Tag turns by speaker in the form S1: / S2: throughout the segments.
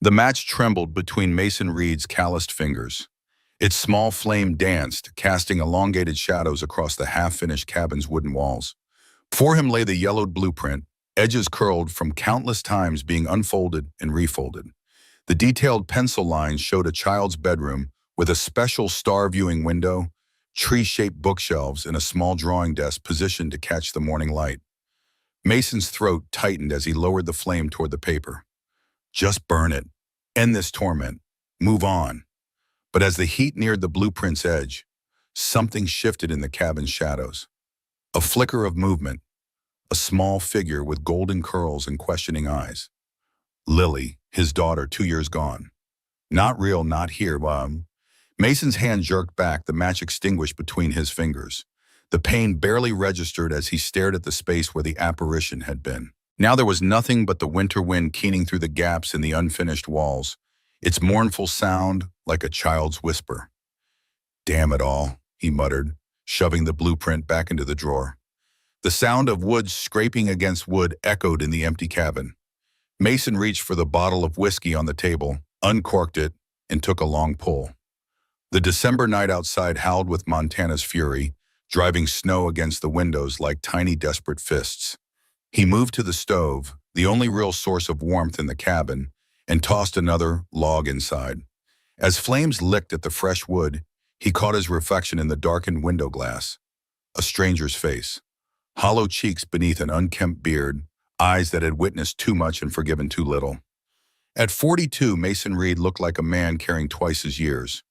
S1: The match trembled between Mason Reed's calloused fingers. Its small flame danced, casting elongated shadows across the half-finished cabin's wooden walls. Before him lay the yellowed blueprint, edges curled from countless times being unfolded and refolded. The detailed pencil lines showed a child's bedroom with a special star-viewing window, tree-shaped bookshelves, and a small drawing desk positioned to catch the morning light. Mason's throat tightened as he lowered the flame toward the paper. Just burn it. End this torment. Move on. But as the heat neared the blueprint's edge, something shifted in the cabin's shadows. A flicker of movement, a small figure with golden curls and questioning eyes. Lily, his daughter, 2 years gone. Not real, not here, Mason's hand jerked back, the match extinguished between his fingers. The pain barely registered as he stared at the space where the apparition had been. Now there was nothing but the winter wind keening through the gaps in the unfinished walls, its mournful sound like a child's whisper. "Damn it all," he muttered, shoving the blueprint back into the drawer. The sound of wood scraping against wood echoed in the empty cabin. Mason reached for the bottle of whiskey on the table, uncorked it, and took a long pull. The December night outside howled with Montana's fury, driving snow against the windows like tiny, desperate fists. He moved to the stove, the only real source of warmth in the cabin, and tossed another log inside. As flames licked at the fresh wood, he caught his reflection in the darkened window glass. A stranger's face. Hollow cheeks beneath an unkempt beard, eyes that had witnessed too much and forgiven too little. At 42, Mason Reed looked like a man carrying twice his years.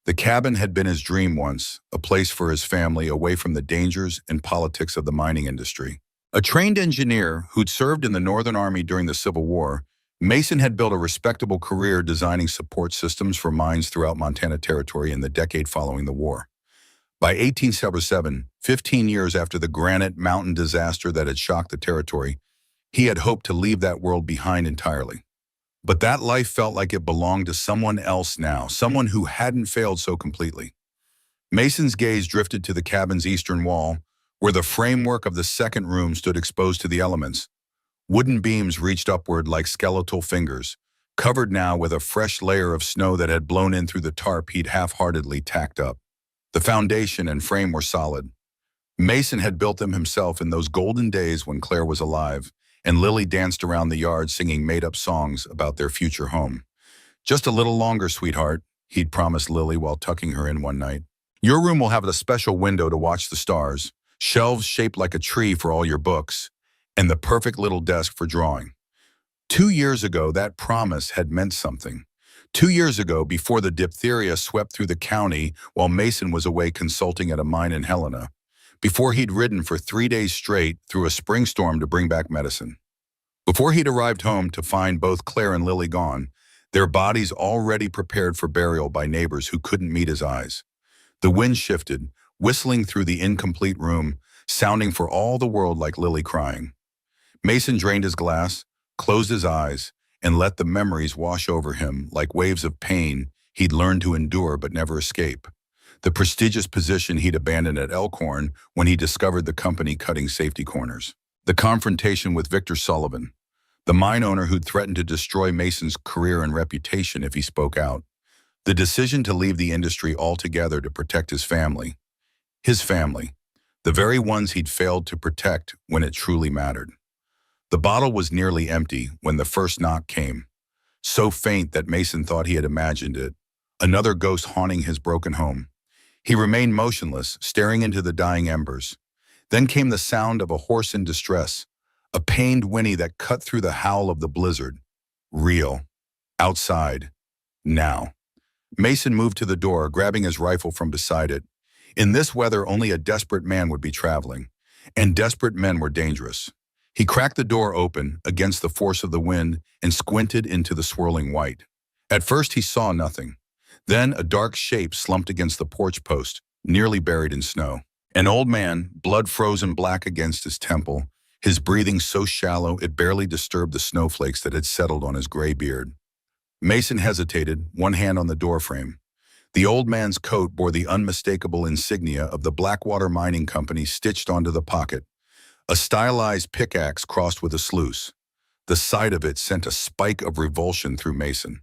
S1: The cabin had been his dream once, a place for his family away from the dangers and politics of the mining industry. A trained engineer who'd served in the Northern Army during the Civil War, Mason had built a respectable career designing support systems for mines throughout Montana Territory in the decade following the war. By 1877, 15 years after the Granite Mountain disaster that had shocked the territory, he had hoped to leave that world behind entirely. But that life felt like it belonged to someone else now, someone who hadn't failed so completely. Mason's gaze drifted to the cabin's eastern wall, where the framework of the second room stood exposed to the elements. Wooden beams reached upward like skeletal fingers, covered now with a fresh layer of snow that had blown in through the tarp he'd half-heartedly tacked up. The foundation and frame were solid. Mason had built them himself in those golden days when Claire was alive, and Lily danced around the yard singing made-up songs about their future home. "Just a little longer, sweetheart," he'd promised Lily while tucking her in one night. "Your room will have a special window to watch the stars, shelves shaped like a tree for all your books, and the perfect little desk for drawing." 2 years ago, that promise had meant something. 2 years ago, before the diphtheria swept through the county while Mason was away consulting at a mine in Helena, before he'd ridden for 3 days straight through a spring storm to bring back medicine. Before he'd arrived home to find both Claire and Lily gone, their bodies already prepared for burial by neighbors who couldn't meet his eyes. The wind shifted, whistling through the incomplete room, sounding for all the world like Lily crying. Mason drained his glass, closed his eyes, and let the memories wash over him like waves of pain he'd learned to endure but never escape. The prestigious position he'd abandoned at Elkhorn when he discovered the company cutting safety corners. The confrontation with Victor Sullivan, the mine owner who'd threatened to destroy Mason's career and reputation if he spoke out. The decision to leave the industry altogether to protect his family. His family, the very ones he'd failed to protect when it truly mattered. The bottle was nearly empty when the first knock came, so faint that Mason thought he had imagined it, another ghost haunting his broken home. He remained motionless, staring into the dying embers. Then came the sound of a horse in distress, a pained whinny that cut through the howl of the blizzard. Real. Outside. Now. Mason moved to the door, grabbing his rifle from beside it. In this weather, only a desperate man would be traveling, and desperate men were dangerous. He cracked the door open against the force of the wind and squinted into the swirling white. At first, he saw nothing. Then a dark shape slumped against the porch post, nearly buried in snow. An old man, blood frozen black against his temple, his breathing so shallow it barely disturbed the snowflakes that had settled on his gray beard. Mason hesitated, one hand on the doorframe. The old man's coat bore the unmistakable insignia of the Blackwater Mining Company stitched onto the pocket, a stylized pickaxe crossed with a sluice. The sight of it sent a spike of revulsion through Mason.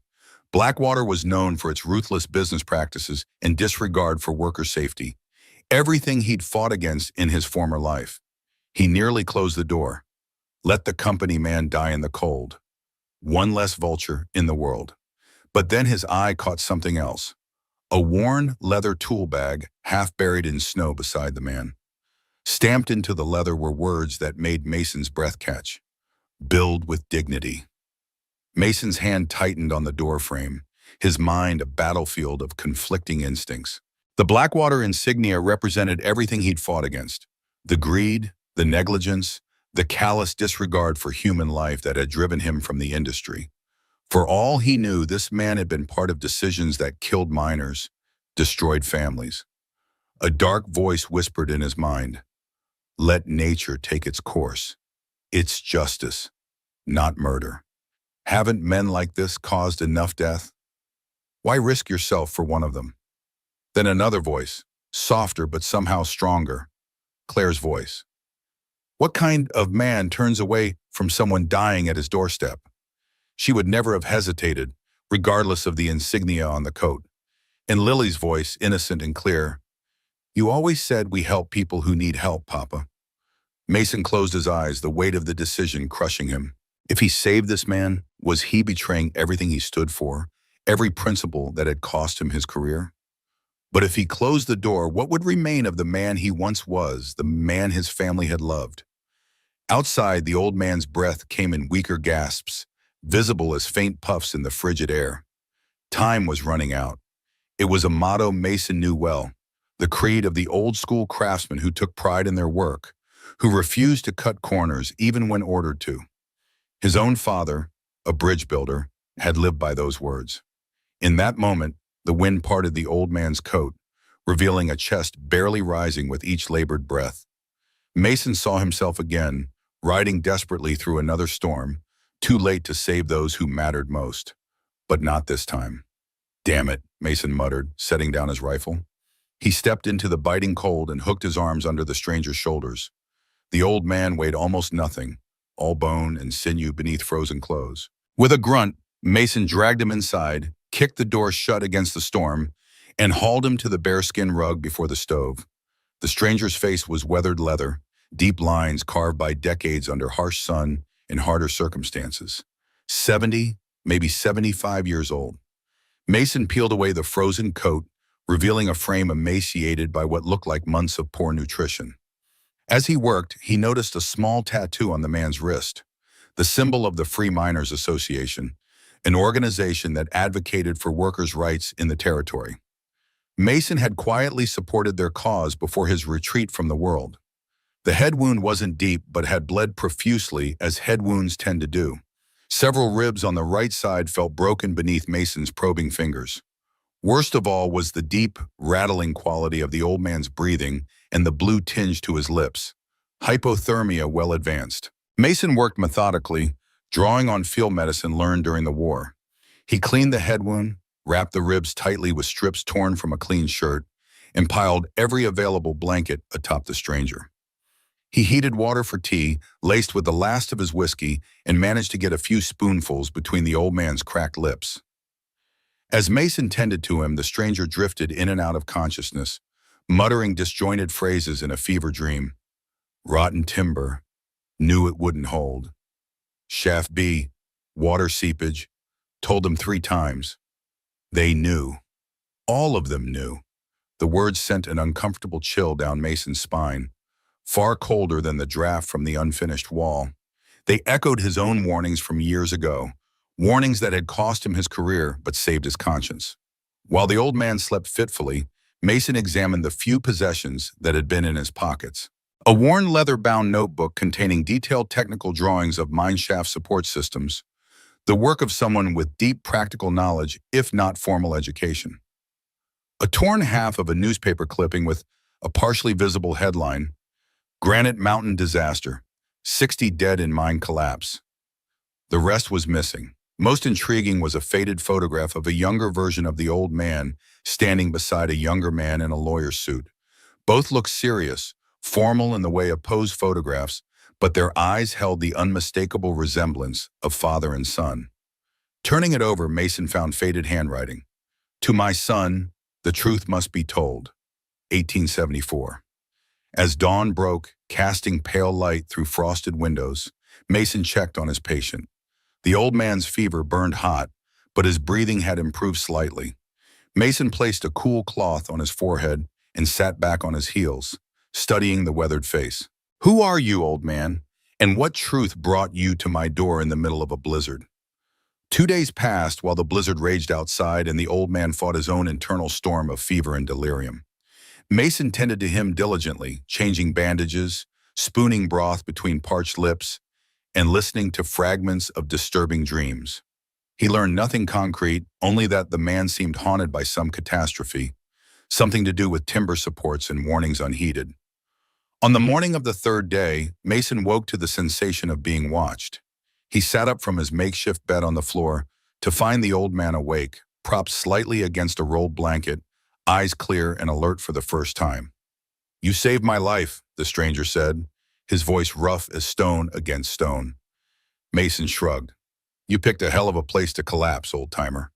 S1: Blackwater was known for its ruthless business practices and disregard for worker safety, everything he'd fought against in his former life. He nearly closed the door. Let the company man die in the cold. One less vulture in the world. But then his eye caught something else. A worn leather tool bag half buried in snow beside the man. Stamped into the leather were words that made Mason's breath catch. Build with dignity. Mason's hand tightened on the door frame, his mind a battlefield of conflicting instincts. The Blackwater insignia represented everything he'd fought against. The greed, the negligence, the callous disregard for human life that had driven him from the industry. For all he knew, this man had been part of decisions that killed miners, destroyed families. A dark voice whispered in his mind, "Let nature take its course. It's justice, not murder. Haven't men like this caused enough death? Why risk yourself for one of them?" Then another voice, softer but somehow stronger, Claire's voice. What kind of man turns away from someone dying at his doorstep? She would never have hesitated, regardless of the insignia on the coat. And Lily's voice, innocent and clear, "You always said we help people who need help, Papa." Mason closed his eyes, the weight of the decision crushing him. If he saved this man, was he betraying everything he stood for, every principle that had cost him his career? But if he closed the door, what would remain of the man he once was, the man his family had loved? Outside, the old man's breath came in weaker gasps, visible as faint puffs in the frigid air. Time was running out. It was a motto Mason knew well, the creed of the old-school craftsmen who took pride in their work, who refused to cut corners even when ordered to. His own father, a bridge builder, had lived by those words. In that moment, the wind parted the old man's coat, revealing a chest barely rising with each labored breath. Mason saw himself again, riding desperately through another storm, too late to save those who mattered most. But not this time. "Damn it," Mason muttered, setting down his rifle. He stepped into the biting cold and hooked his arms under the stranger's shoulders. The old man weighed almost nothing, all bone and sinew beneath frozen clothes. With a grunt, Mason dragged him inside, kicked the door shut against the storm, and hauled him to the bearskin rug before the stove. The stranger's face was weathered leather, deep lines carved by decades under harsh sun and harder circumstances. 70, maybe 75 years old. Mason peeled away the frozen coat, revealing a frame emaciated by what looked like months of poor nutrition. As he worked, he noticed a small tattoo on the man's wrist, the symbol of the Free Miners Association, an organization that advocated for workers' rights in the territory. Mason had quietly supported their cause before his retreat from the world. The head wound wasn't deep but had bled profusely, as head wounds tend to do. Several ribs on the right side felt broken beneath Mason's probing fingers. Worst of all was the deep, rattling quality of the old man's breathing and the blue tinge to his lips. Hypothermia well advanced. Mason worked methodically, drawing on field medicine learned during the war. He cleaned the head wound, wrapped the ribs tightly with strips torn from a clean shirt, and piled every available blanket atop the stranger. He heated water for tea, laced with the last of his whiskey, and managed to get a few spoonfuls between the old man's cracked lips. As Mason tended to him, the stranger drifted in and out of consciousness, muttering disjointed phrases in a fever dream. Rotten timber, knew it wouldn't hold. Shaft B, water seepage, told them 3 times. They knew. All of them knew. The words sent an uncomfortable chill down Mason's spine, far colder than the draft from the unfinished wall. They echoed his own warnings from years ago, warnings that had cost him his career but saved his conscience. While the old man slept fitfully, Mason examined the few possessions that had been in his pockets. A worn leather-bound notebook containing detailed technical drawings of mineshaft support systems, the work of someone with deep practical knowledge, if not formal education. A torn half of a newspaper clipping with a partially visible headline, "Granite Mountain Disaster, 60 Dead in Mine Collapse." The rest was missing. Most intriguing was a faded photograph of a younger version of the old man standing beside a younger man in a lawyer's suit. Both looked serious, formal in the way of posed photographs, but their eyes held the unmistakable resemblance of father and son. Turning it over, Mason found faded handwriting. To my son, the truth must be told. 1874. As dawn broke, casting pale light through frosted windows, Mason checked on his patient. The old man's fever burned hot, but his breathing had improved slightly. Mason placed a cool cloth on his forehead and sat back on his heels, studying the weathered face. Who are you, old man? And what truth brought you to my door in the middle of a blizzard? 2 days passed while the blizzard raged outside and the old man fought his own internal storm of fever and delirium. Mason tended to him diligently, changing bandages, spooning broth between parched lips, and listening to fragments of disturbing dreams. He learned nothing concrete, only that the man seemed haunted by some catastrophe, something to do with timber supports and warnings unheeded. On the morning of the third day, Mason woke to the sensation of being watched. He sat up from his makeshift bed on the floor to find the old man awake, propped slightly against a rolled blanket, eyes clear and alert for the first time. "You saved my life," the stranger said, his voice rough as stone against stone. Mason shrugged. "You picked a hell of a place to collapse, old-timer."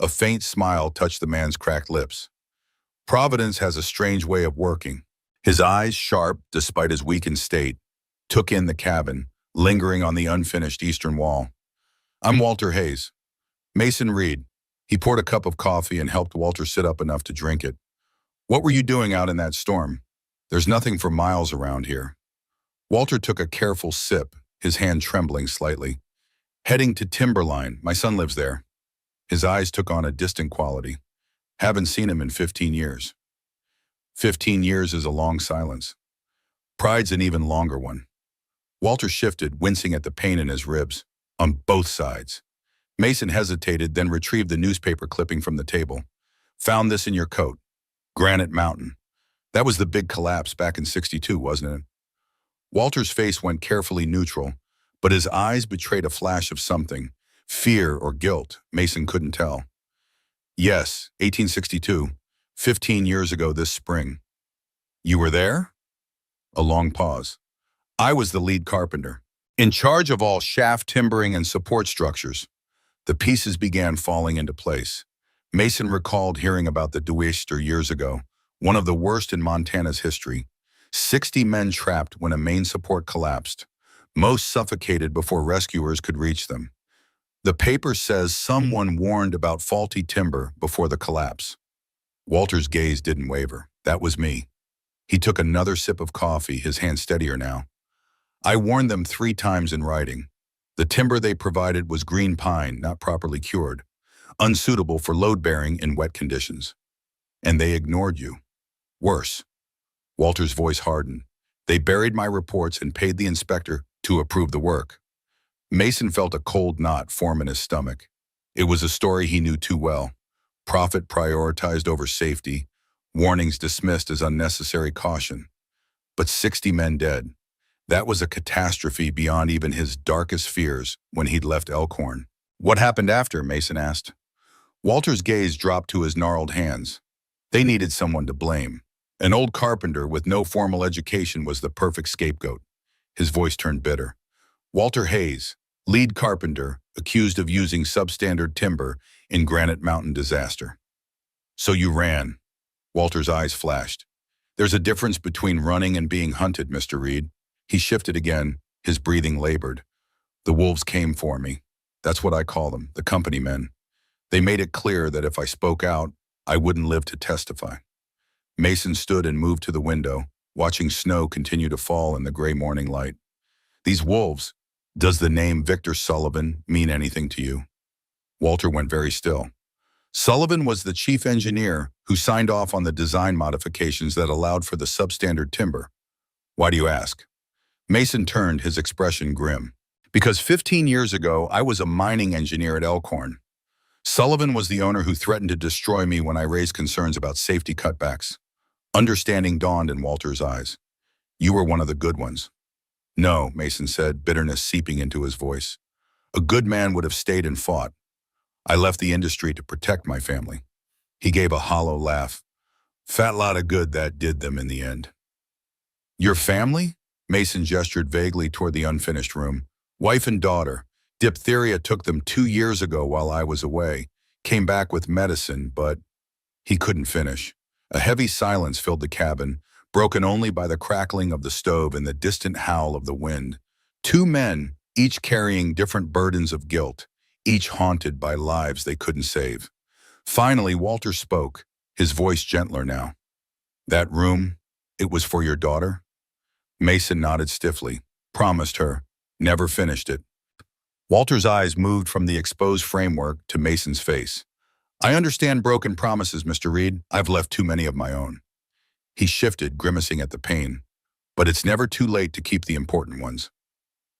S1: A faint smile touched the man's cracked lips. Providence has a strange way of working. His eyes, sharp despite his weakened state, took in the cabin, lingering on the unfinished eastern wall. "I'm Walter Hayes." Mason Reed. He poured a cup of coffee and helped Walter sit up enough to drink it. "What were you doing out in that storm? There's nothing for miles around here." Walter took a careful sip, his hand trembling slightly. "Heading to Timberline. My son lives there." His eyes took on a distant quality. "Haven't seen him in 15 years. 15 years is a long silence. Pride's an even longer one." Walter shifted, wincing at the pain in his ribs. "On both sides." Mason hesitated, then retrieved the newspaper clipping from the table. "Found this in your coat. Granite Mountain. That was the big collapse back in '62, wasn't it?" Walter's face went carefully neutral, but his eyes betrayed a flash of something, fear or guilt. Mason couldn't tell. "Yes, 1862, 15 years ago this spring." "You were there?" A long pause. "I was the lead carpenter, in charge of all shaft timbering and support structures." The pieces began falling into place. Mason recalled hearing about the Deweister years ago, one of the worst in Montana's history. 60 men trapped when a main support collapsed, most suffocated before rescuers could reach them. The paper says someone warned about faulty timber before the collapse. Walter's gaze didn't waver. "That was me." He took another sip of coffee, his hand steadier now. "I warned them 3 times in writing. The timber they provided was green pine, not properly cured, unsuitable for load-bearing in wet conditions. And they ignored you. Worse." Walter's voice hardened. "They buried my reports and paid the inspector to approve the work." Mason felt a cold knot form in his stomach. It was a story he knew too well. Profit prioritized over safety, warnings dismissed as unnecessary caution. But 60 men dead. That was a catastrophe beyond even his darkest fears when he'd left Elkhorn. "What happened after?" Mason asked. Walter's gaze dropped to his gnarled hands. They needed someone to blame. An old carpenter with no formal education was the perfect scapegoat. His voice turned bitter. "Walter Hayes, lead carpenter, accused of using substandard timber in Granite Mountain disaster." "So you ran." Walter's eyes flashed. "There's a difference between running and being hunted, Mr. Reed." He shifted again, his breathing labored. "The wolves came for me. That's what I call them, the company men. They made it clear that if I spoke out, I wouldn't live to testify." Mason stood and moved to the window, watching snow continue to fall in the gray morning light. "These wolves, does the name Victor Sullivan mean anything to you?" Walter went very still. "Sullivan was the chief engineer who signed off on the design modifications that allowed for the substandard timber." "Why do you ask?" Mason turned, his expression grim. "Because 15 years ago, I was a mining engineer at Elkhorn. Sullivan was the owner who threatened to destroy me when I raised concerns about safety cutbacks." Understanding dawned in Walter's eyes. "You were one of the good ones." "No," Mason said, bitterness seeping into his voice. "A good man would have stayed and fought. I left the industry to protect my family." He gave a hollow laugh. "Fat lot of good that did them in the end." "Your family?" Mason gestured vaguely toward the unfinished room. Wife and daughter. Diphtheria took them 2 years ago while I was away. Came back with medicine, but he couldn't finish. A heavy silence filled the cabin, broken only by the crackling of the stove and the distant howl of the wind. Two men, each carrying different burdens of guilt, each haunted by lives they couldn't save. Finally, Walter spoke, his voice gentler now. That room, it was for your daughter? Mason nodded stiffly, promised her, never finished it. Walter's eyes moved from the exposed framework to Mason's face. I understand broken promises, Mr. Reed. I've left too many of my own. He shifted, grimacing at the pain. But it's never too late to keep the important ones.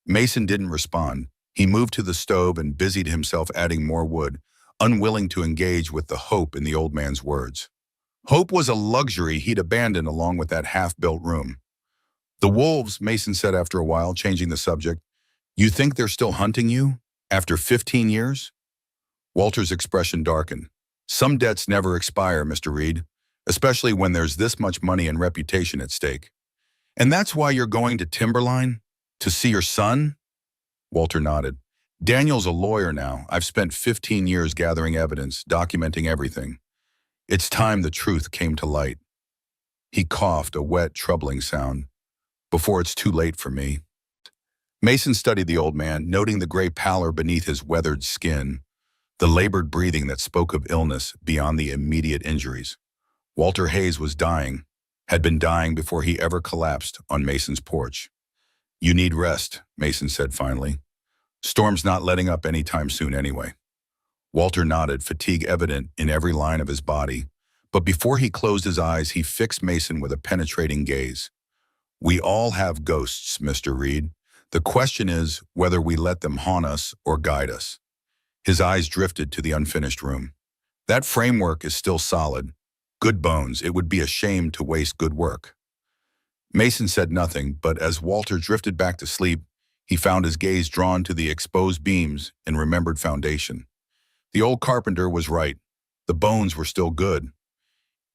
S1: Mason didn't respond. He moved to the stove and busied himself adding more wood, unwilling to engage with the hope in the old man's words. Hope was a luxury he'd abandoned along with that half-built room. The wolves, Mason said after a while, changing the subject. You think they're still hunting you? After 15 years? Walter's expression darkened. Some debts never expire, Mr. Reed, especially when there's this much money and reputation at stake. And that's why you're going to Timberline? To see your son? Walter nodded. Daniel's a lawyer now. I've spent 15 years gathering evidence, documenting everything. It's time the truth came to light. He coughed, a wet, troubling sound. Before it's too late for me. Mason studied the old man, noting the gray pallor beneath his weathered skin, the labored breathing that spoke of illness beyond the immediate injuries. Walter Hayes was dying, had been dying before he ever collapsed on Mason's porch. You need rest, Mason said finally. Storm's not letting up anytime soon anyway. Walter nodded, fatigue evident in every line of his body, but before he closed his eyes, he fixed Mason with a penetrating gaze. We all have ghosts, Mr. Reed. The question is whether we let them haunt us or guide us. His eyes drifted to the unfinished room. That framework is still solid. Good bones. It would be a shame to waste good work. Mason said nothing, but as Walter drifted back to sleep, he found his gaze drawn to the exposed beams and remembered foundation. The old carpenter was right. The bones were still good.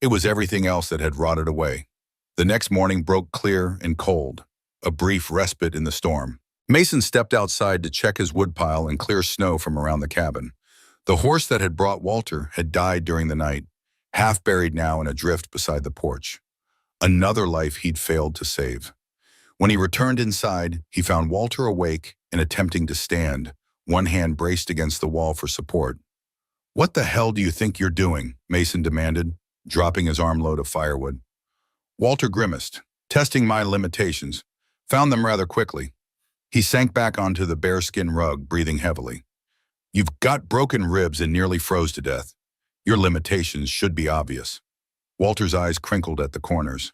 S1: It was everything else that had rotted away. The next morning broke clear and cold, a brief respite in the storm. Mason stepped outside to check his woodpile and clear snow from around the cabin. The horse that had brought Walter had died during the night, half buried now in a drift beside the porch. Another life he'd failed to save. When he returned inside, he found Walter awake and attempting to stand, one hand braced against the wall for support. What the hell do you think you're doing? Mason demanded, dropping his armload of firewood. Walter grimaced, testing my limitations, found them rather quickly. He sank back onto the bearskin rug, breathing heavily. You've got broken ribs and nearly froze to death. Your limitations should be obvious. Walter's eyes crinkled at the corners.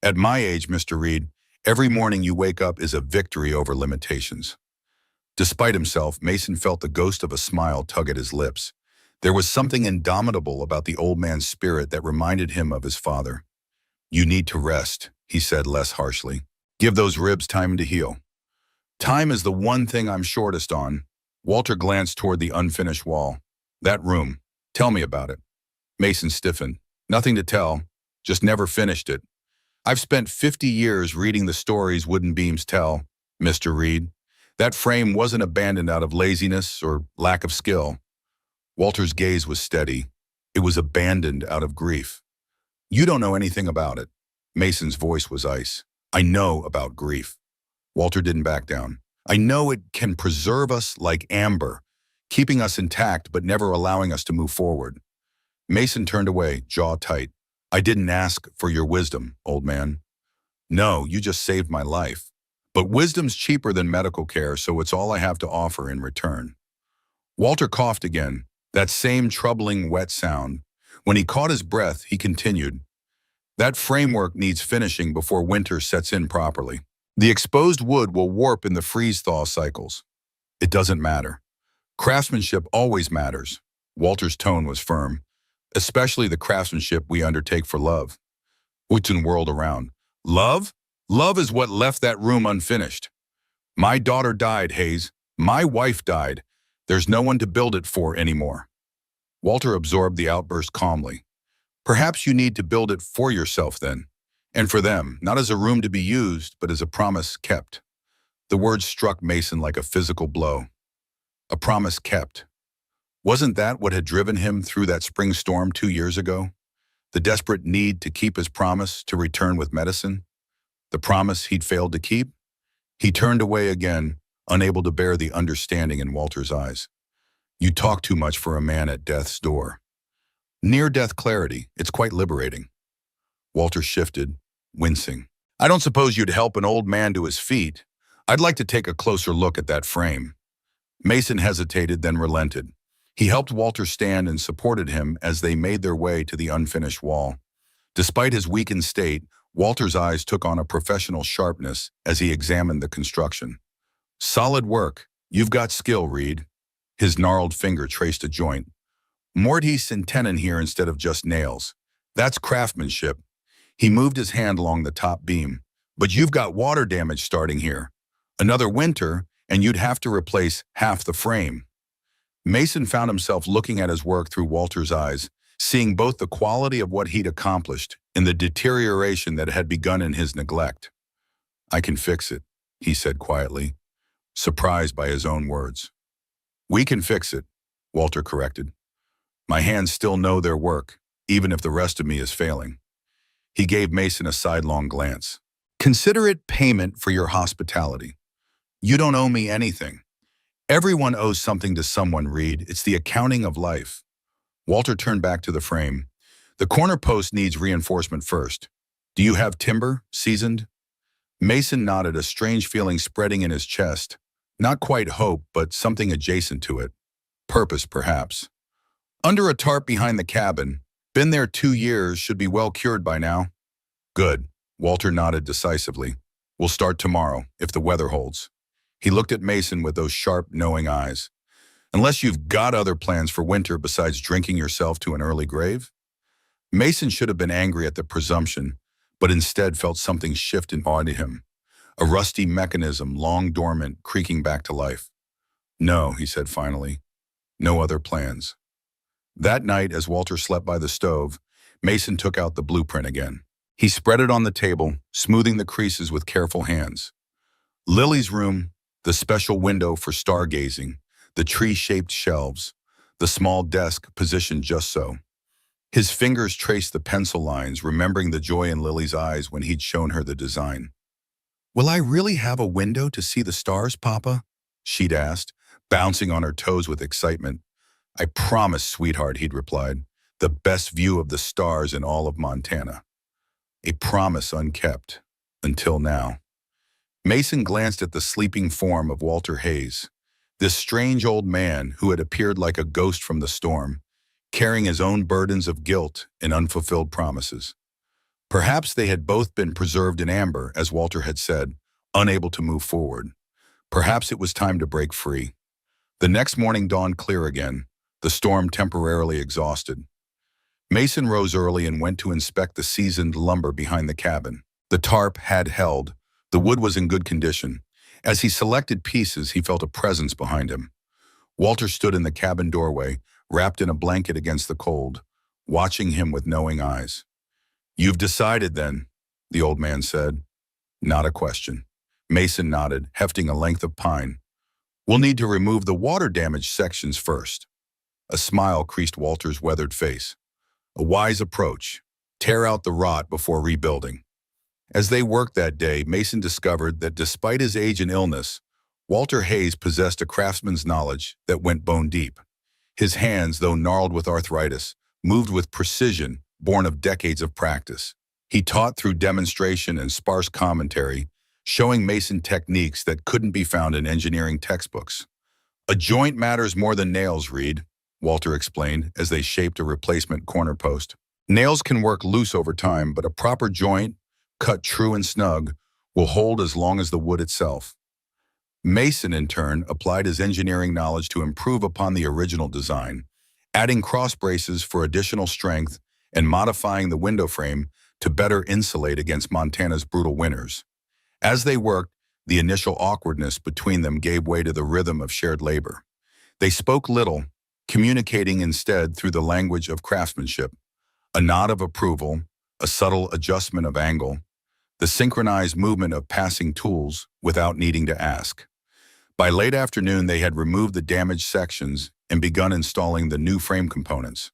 S1: At my age, Mr. Reed, every morning you wake up is a victory over limitations. Despite himself, Mason felt the ghost of a smile tug at his lips. There was something indomitable about the old man's spirit that reminded him of his father. You need to rest, he said less harshly. Give those ribs time to heal. Time is the one thing I'm shortest on. Walter glanced toward the unfinished wall. That room. Tell me about it. Mason stiffened. Nothing to tell. Just never finished it. I've spent 50 years reading the stories wooden beams tell, Mr. Reed. That frame wasn't abandoned out of laziness or lack of skill. Walter's gaze was steady. It was abandoned out of grief. You don't know anything about it. Mason's voice was ice. I know about grief. Walter didn't back down. I know it can preserve us like amber, keeping us intact but never allowing us to move forward. Mason turned away, jaw tight. I didn't ask for your wisdom, old man. No, you just saved my life. But wisdom's cheaper than medical care, so it's all I have to offer in return. Walter coughed again, that same troubling wet sound. When he caught his breath, he continued. That framework needs finishing before winter sets in properly. The exposed wood will warp in the freeze-thaw cycles. It doesn't matter. Craftsmanship always matters. Walter's tone was firm, especially the craftsmanship we undertake for love. Wooten whirled around. Love? Love is what left that room unfinished. My daughter died, Hayes. My wife died. There's no one to build it for anymore. Walter absorbed the outburst calmly. Perhaps you need to build it for yourself then. And for them, not as a room to be used, but as a promise kept. The words struck Mason like a physical blow. A promise kept. Wasn't that what had driven him through that spring storm 2 years ago? The desperate need to keep his promise to return with medicine? The promise he'd failed to keep? He turned away again, unable to bear the understanding in Walter's eyes. You talk too much for a man at death's door. Near-death clarity, it's quite liberating. Walter shifted, wincing. I don't suppose you'd help an old man to his feet. I'd like to take a closer look at that frame. Mason hesitated, then relented. He helped Walter stand and supported him as they made their way to the unfinished wall. Despite his weakened state, Walter's eyes took on a professional sharpness as he examined the construction. Solid work. You've got skill, Reed. His gnarled finger traced a joint. Mortise and tenon here instead of just nails. That's craftsmanship. He moved his hand along the top beam. But you've got water damage starting here. Another winter, and you'd have to replace half the frame. Mason found himself looking at his work through Walter's eyes, seeing both the quality of what he'd accomplished and the deterioration that had begun in his neglect. I can fix it, he said quietly, surprised by his own words. We can fix it, Walter corrected. My hands still know their work, even if the rest of me is failing. He gave Mason a sidelong glance. Consider it payment for your hospitality. You don't owe me anything. Everyone owes something to someone, Reed. It's the accounting of life. Walter turned back to the frame. The corner post needs reinforcement first. Do you have timber, seasoned? Mason nodded, a strange feeling spreading in his chest. Not quite hope, but something adjacent to it. Purpose, perhaps. Under a tarp behind the cabin. Been there 2 years, should be well cured by now. Good. Walter nodded decisively. We'll start tomorrow, if the weather holds. He looked at Mason with those sharp, knowing eyes. Unless you've got other plans for winter besides drinking yourself to an early grave? Mason should have been angry at the presumption, but instead felt something shift and awe to him. A rusty mechanism, long dormant, creaking back to life. No, he said finally. No other plans. That night, as Walter slept by the stove, Mason took out the blueprint again. He spread it on the table, smoothing the creases with careful hands. Lily's room, the special window for stargazing, the tree-shaped shelves, the small desk positioned just so. His fingers traced the pencil lines, remembering the joy in Lily's eyes when he'd shown her the design. Will I really have a window to see the stars, Papa? She'd asked, bouncing on her toes with excitement. I promise, sweetheart, he'd replied. The best view of the stars in all of Montana. A promise unkept, until now. Mason glanced at the sleeping form of Walter Hayes, this strange old man who had appeared like a ghost from the storm, carrying his own burdens of guilt and unfulfilled promises. Perhaps they had both been preserved in amber, as Walter had said, unable to move forward. Perhaps it was time to break free. The next morning dawned clear again, the storm temporarily exhausted. Mason rose early and went to inspect the seasoned lumber behind the cabin. The tarp had held. The wood was in good condition. As he selected pieces, he felt a presence behind him. Walter stood in the cabin doorway, wrapped in a blanket against the cold, watching him with knowing eyes. You've decided then, the old man said. Not a question. Mason nodded, hefting a length of pine. We'll need to remove the water-damaged sections first. A smile creased Walter's weathered face. A wise approach. Tear out the rot before rebuilding. As they worked that day, Mason discovered that despite his age and illness, Walter Hayes possessed a craftsman's knowledge that went bone deep. His hands, though gnarled with arthritis, moved with precision born of decades of practice. He taught through demonstration and sparse commentary, showing Mason techniques that couldn't be found in engineering textbooks. A joint matters more than nails, Reed, Walter explained as they shaped a replacement corner post. Nails can work loose over time, but a proper joint, cut true and snug, will hold as long as the wood itself. Mason, in turn, applied his engineering knowledge to improve upon the original design, adding cross braces for additional strength and modifying the window frame to better insulate against Montana's brutal winters. As they worked, the initial awkwardness between them gave way to the rhythm of shared labor. They spoke little, communicating instead through the language of craftsmanship, a nod of approval, a subtle adjustment of angle, the synchronized movement of passing tools without needing to ask. By late afternoon, they had removed the damaged sections and begun installing the new frame components.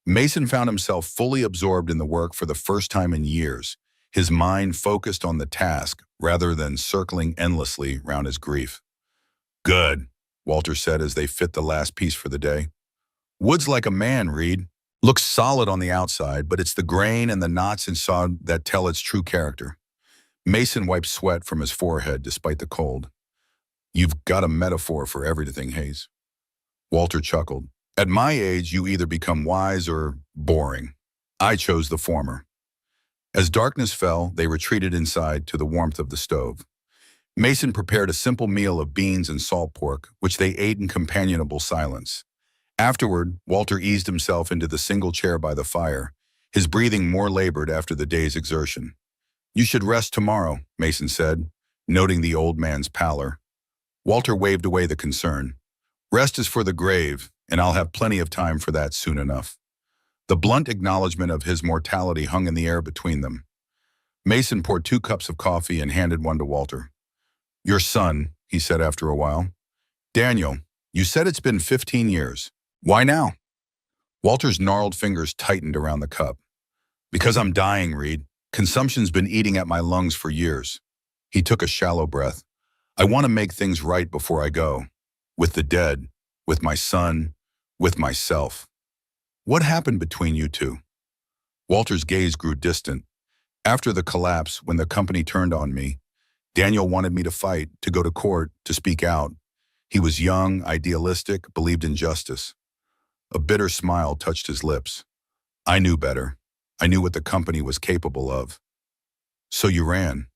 S1: Mason found himself fully absorbed in the work for the first time in years, his mind focused on the task rather than circling endlessly round his grief. "Good," Walter said as they fit the last piece for the day. "Wood's like a man, Reed. Looks solid on the outside, but it's the grain and the knots inside that tell its true character." Mason wiped sweat from his forehead despite the cold. "You've got a metaphor for everything, Hayes." Walter chuckled. "At my age, you either become wise or boring. I chose the former." As darkness fell, they retreated inside to the warmth of the stove. Mason prepared a simple meal of beans and salt pork, which they ate in companionable silence. Afterward, Walter eased himself into the single chair by the fire, his breathing more labored after the day's exertion. "You should rest tomorrow," Mason said, noting the old man's pallor. Walter waved away the concern. "Rest is for the grave, and I'll have plenty of time for that soon enough." The blunt acknowledgement of his mortality hung in the air between them. Mason poured 2 cups of coffee and handed one to Walter. "Your son," he said after a while. "Daniel, you said it's been 15 years. Why now?" Walter's gnarled fingers tightened around the cup. "Because I'm dying, Reed. Consumption's been eating at my lungs for years." He took a shallow breath. "I want to make things right before I go. With the dead, with my son, with myself." "What happened between you two?" Walter's gaze grew distant. "After the collapse, when the company turned on me, Daniel wanted me to fight, to go to court, to speak out. He was young, idealistic, believed in justice." A bitter smile touched his lips. "I knew better. I knew what the company was capable of." "So you ran."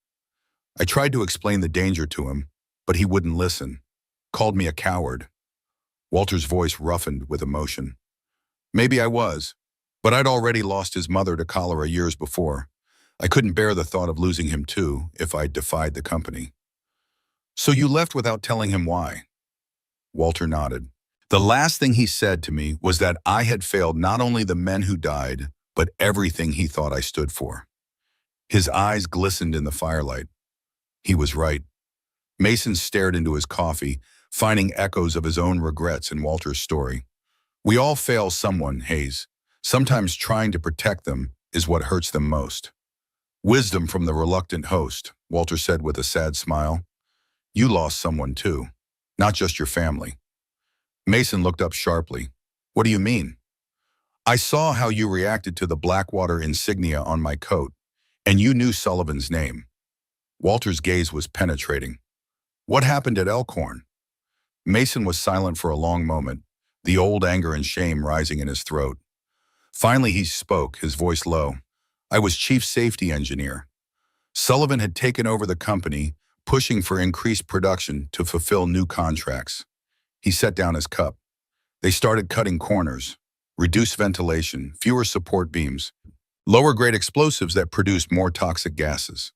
S1: "I tried to explain the danger to him, but he wouldn't listen. Called me a coward." Walter's voice roughened with emotion. "Maybe I was, but I'd already lost his mother to cholera years before. I couldn't bear the thought of losing him too if I defied the company." "So you left without telling him why?" Walter nodded. "The last thing he said to me was that I had failed not only the men who died, but everything he thought I stood for." His eyes glistened in the firelight. He was right. Mason stared into his coffee, finding echoes of his own regrets in Walter's story. "We all fail someone, Hayes. Sometimes trying to protect them is what hurts them most." "Wisdom from the reluctant host," Walter said with a sad smile. "You lost someone too, not just your family." Mason looked up sharply. "What do you mean?" "I saw how you reacted to the Blackwater insignia on my coat, and you knew Sullivan's name." Walter's gaze was penetrating. "What happened at Elkhorn?" Mason was silent for a long moment, the old anger and shame rising in his throat. Finally he spoke, his voice low. "I was chief safety engineer. Sullivan had taken over the company, pushing for increased production to fulfill new contracts." He set down his cup. "They started cutting corners, reduced ventilation, fewer support beams, lower-grade explosives that produced more toxic gases.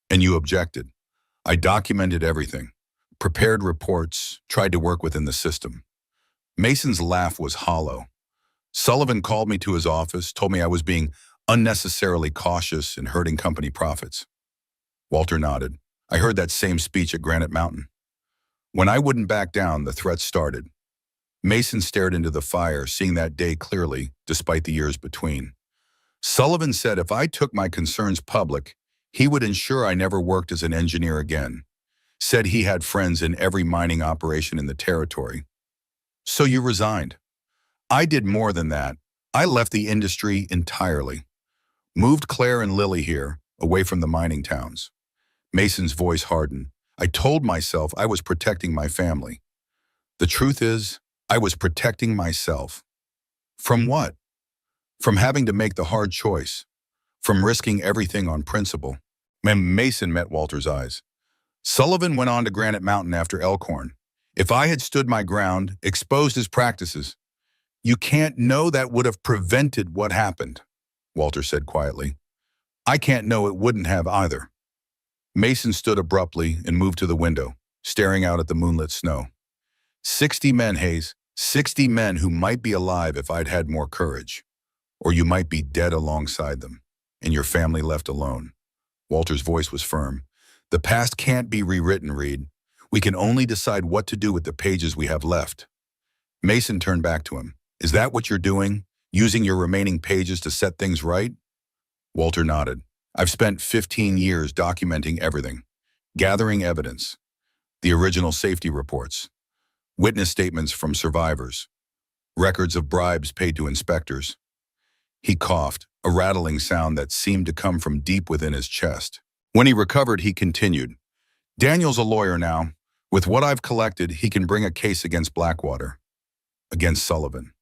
S1: And you objected. I documented everything, prepared reports, tried to work within the system." Mason's laugh was hollow. "Sullivan called me to his office, told me I was being unnecessarily cautious and hurting company profits." Walter nodded. "I heard that same speech at Granite Mountain. When I wouldn't back down, the threats started." Mason stared into the fire, seeing that day clearly, despite the years between. "Sullivan said if I took my concerns public, he would ensure I never worked as an engineer again. Said he had friends in every mining operation in the territory." "So you resigned?" "I did more than that. I left the industry entirely. Moved Claire and Lily here, away from the mining towns." Mason's voice hardened. "I told myself I was protecting my family. The truth is, I was protecting myself." "From what?" "From having to make the hard choice. From risking everything on principle." Mason met Walter's eyes. "Sullivan went on to Granite Mountain after Elkhorn. If I had stood my ground, exposed his practices, you can't know that would have prevented what happened," Walter said quietly. "I can't know it wouldn't have either." Mason stood abruptly and moved to the window, staring out at the moonlit snow. 60 men, Hayes. 60 men who might be alive if I'd had more courage. Or you might be dead alongside them." and your family left alone. Walter's voice was firm. The past can't be rewritten, Reed. We can only decide what to do with the pages we have left. Mason turned back to him. Is that what you're doing? Using your remaining pages to set things right? Walter nodded. I've spent 15 years documenting everything, gathering evidence, the original safety reports, witness statements from survivors, records of bribes paid to inspectors. He coughed, a rattling sound that seemed to come from deep within his chest. When he recovered, he continued. Daniel's a lawyer now. With what I've collected, he can bring a case against Blackwater, against Sullivan.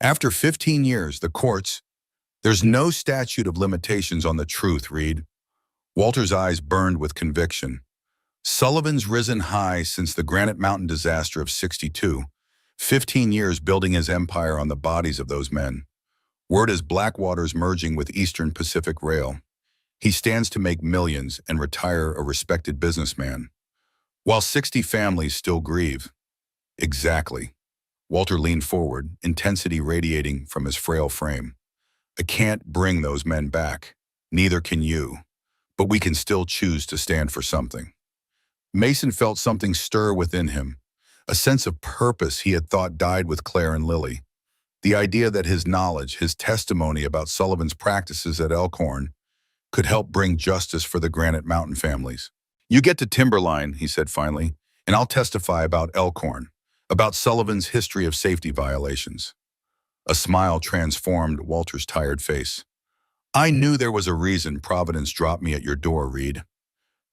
S1: After 15 years, the courts, there's no statute of limitations on the truth, Reed. Walter's eyes burned with conviction. Sullivan's risen high since the Granite Mountain disaster of '62, 15 years building his empire on the bodies of those men. Word is Blackwater's merging with Eastern Pacific Rail. He stands to make millions and retire a respected businessman, while 60 families still grieve. Exactly. Walter leaned forward, intensity radiating from his frail frame. I can't bring those men back. Neither can you. But we can still choose to stand for something. Mason felt something stir within him, a sense of purpose he had thought died with Claire and Lily. The idea that his knowledge, his testimony about Sullivan's practices at Elkhorn, could help bring justice for the Granite Mountain families. You get to Timberline, he said finally, and I'll testify about Elkhorn, about Sullivan's history of safety violations. A smile transformed Walter's tired face. I knew there was a reason Providence dropped me at your door, Reed.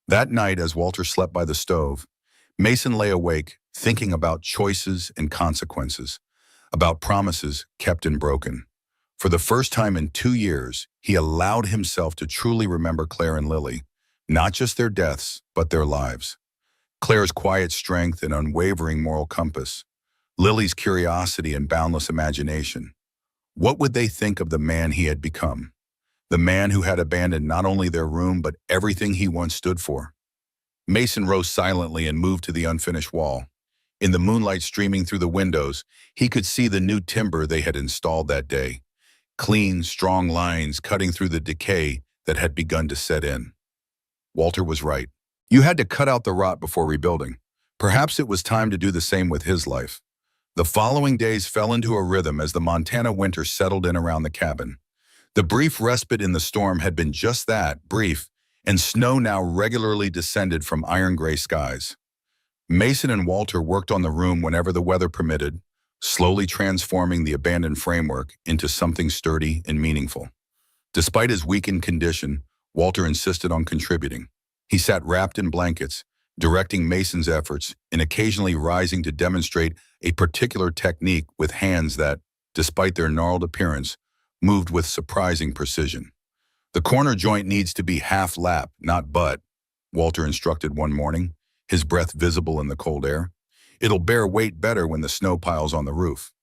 S1: That night, as Walter slept by the stove, Mason lay awake, thinking about choices and consequences, about promises kept and broken. For the first time in 2 years, he allowed himself to truly remember Claire and Lily, not just their deaths, but their lives. Claire's quiet strength and unwavering moral compass, Lily's curiosity and boundless imagination. What would they think of the man he had become? The man who had abandoned not only their room, but everything he once stood for. Mason rose silently and moved to the unfinished wall. In the moonlight streaming through the windows, he could see the new timber they had installed that day. Clean, strong lines cutting through the decay that had begun to set in. Walter was right. You had to cut out the rot before rebuilding. Perhaps it was time to do the same with his life. The following days fell into a rhythm as the Montana winter settled in around the cabin. The brief respite in the storm had been just that, brief, and snow now regularly descended from iron-gray skies. Mason and Walter worked on the room whenever the weather permitted, slowly transforming the abandoned framework into something sturdy and meaningful. Despite his weakened condition, Walter insisted on contributing. He sat wrapped in blankets, directing Mason's efforts and occasionally rising to demonstrate a particular technique with hands that, despite their gnarled appearance, moved with surprising precision. The corner joint needs to be half lap, not butt, Walter instructed one morning, his breath visible in the cold air. It'll bear weight better when the snow piles on the roof.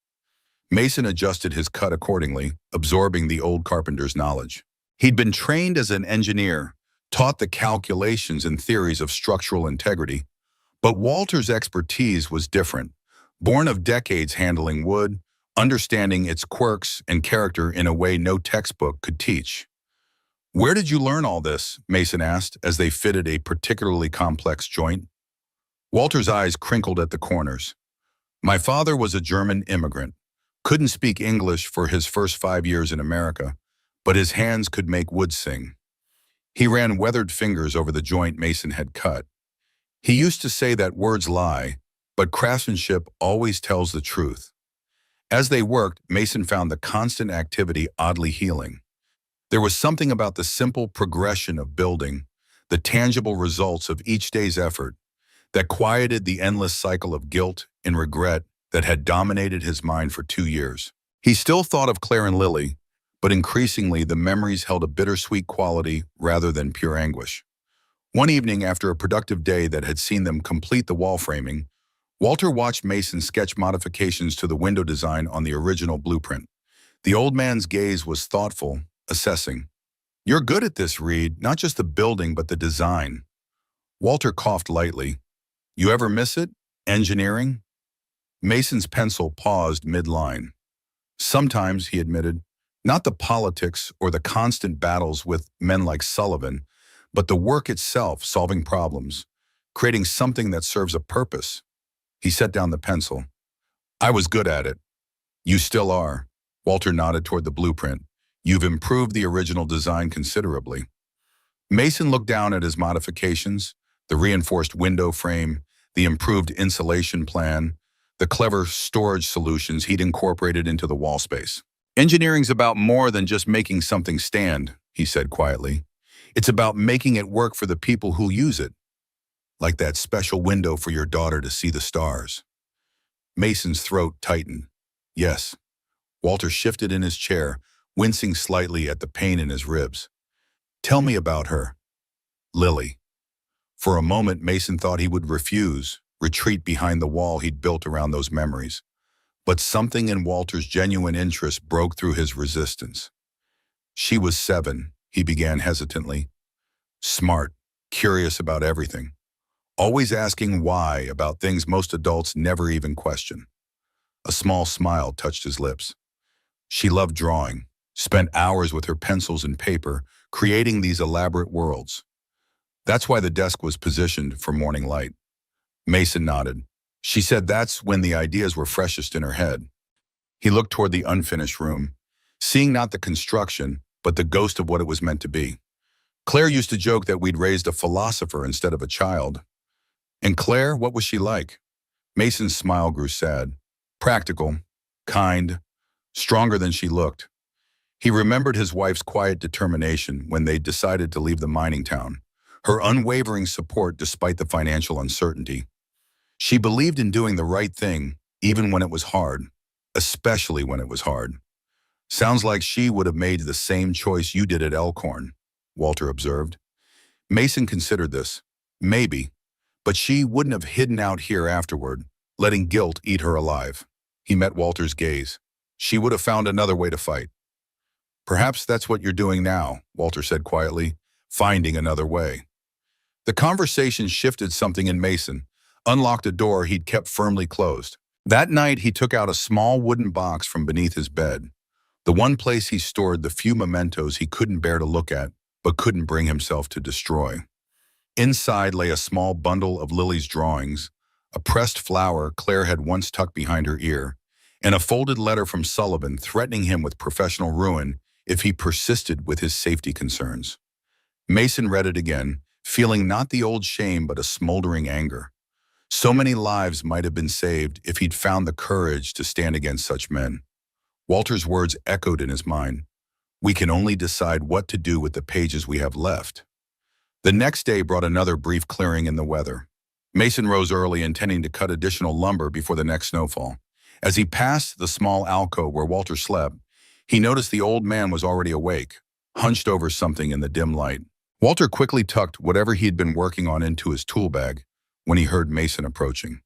S1: Mason adjusted his cut accordingly, absorbing the old carpenter's knowledge. He'd been trained as an engineer, taught the calculations and theories of structural integrity, but Walter's expertise was different. Born of decades handling wood, understanding its quirks and character in a way no textbook could teach. Where did you learn all this? Mason asked as they fitted a particularly complex joint. Walter's eyes crinkled at the corners. My father was a German immigrant, couldn't speak English for his first 5 years in America, but his hands could make wood sing. He ran weathered fingers over the joint Mason had cut. He used to say that words lie, but craftsmanship always tells the truth. As they worked, Mason found the constant activity oddly healing. There was something about the simple progression of building, the tangible results of each day's effort, that quieted the endless cycle of guilt and regret that had dominated his mind for 2 years. He still thought of Claire and Lily, but increasingly the memories held a bittersweet quality rather than pure anguish. One evening, after a productive day that had seen them complete the wall framing, Walter watched Mason sketch modifications to the window design on the original blueprint. The old man's gaze was thoughtful, assessing. You're good at this, Reed, not just the building, but the design. Walter coughed lightly. You ever miss it? Engineering? Mason's pencil paused mid-line. Sometimes, he admitted, Not the politics or the constant battles with men like Sullivan, but the work itself, solving problems, creating something that serves a purpose. He set down the pencil. I was good at it. You still are. Walter nodded toward the blueprint. You've improved the original design considerably. Mason looked down at his modifications, the reinforced window frame, the improved insulation plan, the clever storage solutions he'd incorporated into the wall space. Engineering's about more than just making something stand, he said quietly. It's about making it work for the people who'll use it, like that special window for your daughter to see the stars. Mason's throat tightened. Yes. Walter shifted in his chair, wincing slightly at the pain in his ribs. Tell me about her. Lily. For a moment, Mason thought he would refuse, retreat behind the wall he'd built around those memories. But something in Walter's genuine interest broke through his resistance. She was 7, he began hesitantly. Smart, curious about everything. Always asking why about things most adults never even question. A small smile touched his lips. She loved drawing, spent hours with her pencils and paper, creating these elaborate worlds. That's why the desk was positioned for morning light. Mason nodded. She said that's when the ideas were freshest in her head. He looked toward the unfinished room, seeing not the construction, but the ghost of what it was meant to be. Claire used to joke that we'd raised a philosopher instead of a child. And Claire, what was she like? Mason's smile grew sad. Practical, kind, stronger than she looked. He remembered his wife's quiet determination when they decided to leave the mining town, her unwavering support despite the financial uncertainty. She believed in doing the right thing, even when it was hard, especially when it was hard. Sounds like she would have made the same choice you did at Elkhorn, Walter observed. Mason considered this. Maybe, but she wouldn't have hidden out here afterward, letting guilt eat her alive. He met Walter's gaze. She would have found another way to fight. Perhaps that's what you're doing now, Walter said quietly, finding another way. The conversation shifted something in Mason, unlocked a door he'd kept firmly closed. That night, he took out a small wooden box from beneath his bed, the one place he stored the few mementos he couldn't bear to look at, but couldn't bring himself to destroy. Inside lay a small bundle of Lily's drawings, a pressed flower Claire had once tucked behind her ear, and a folded letter from Sullivan threatening him with professional ruin if he persisted with his safety concerns. Mason read it again, feeling not the old shame but a smoldering anger. So many lives might have been saved if he'd found the courage to stand against such men. Walter's words echoed in his mind. We can only decide what to do with the pages we have left. The next day brought another brief clearing in the weather. Mason rose early, intending to cut additional lumber before the next snowfall. As he passed the small alcove where Walter slept, he noticed the old man was already awake, hunched over something in the dim light. Walter quickly tucked whatever he had been working on into his tool bag when he heard Mason approaching.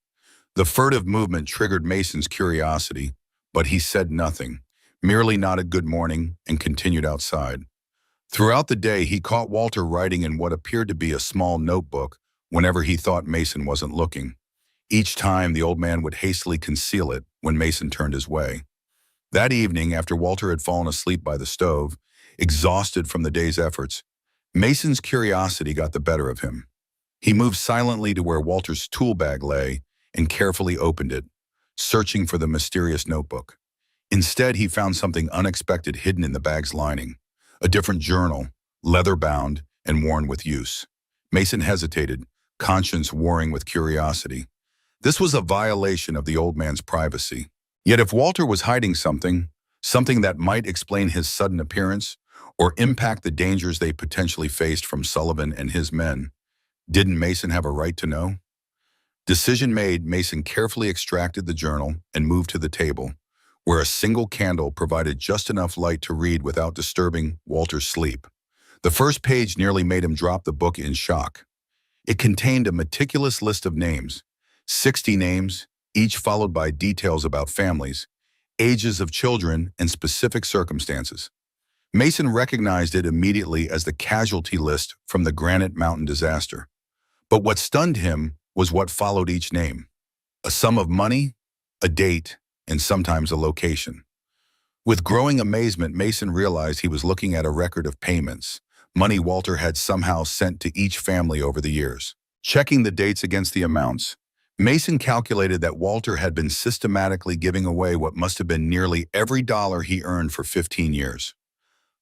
S1: The furtive movement triggered Mason's curiosity, but he said nothing, merely nodded good morning and continued outside. Throughout the day, he caught Walter writing in what appeared to be a small notebook whenever he thought Mason wasn't looking. Each time, the old man would hastily conceal it when Mason turned his way. That evening, after Walter had fallen asleep by the stove, exhausted from the day's efforts, Mason's curiosity got the better of him. He moved silently to where Walter's tool bag lay and carefully opened it, searching for the mysterious notebook. Instead, he found something unexpected hidden in the bag's lining, a different journal, leather-bound and worn with use. Mason hesitated, conscience warring with curiosity. This was a violation of the old man's privacy. Yet if Walter was hiding something that might explain his sudden appearance or impact the dangers they potentially faced from Sullivan and his men, didn't Mason have a right to know? Decision made, Mason carefully extracted the journal and moved to the table, where a single candle provided just enough light to read without disturbing Walter's sleep. The first page nearly made him drop the book in shock. It contained a meticulous list of names, 60 names, each followed by details about families, ages of children, and specific circumstances. Mason recognized it immediately as the casualty list from the Granite Mountain disaster. But what stunned him was what followed each name: a sum of money, a date, and sometimes a location. With growing amazement, Mason realized he was looking at a record of payments, money Walter had somehow sent to each family over the years. Checking the dates against the amounts, Mason calculated that Walter had been systematically giving away what must have been nearly every dollar he earned for 15 years.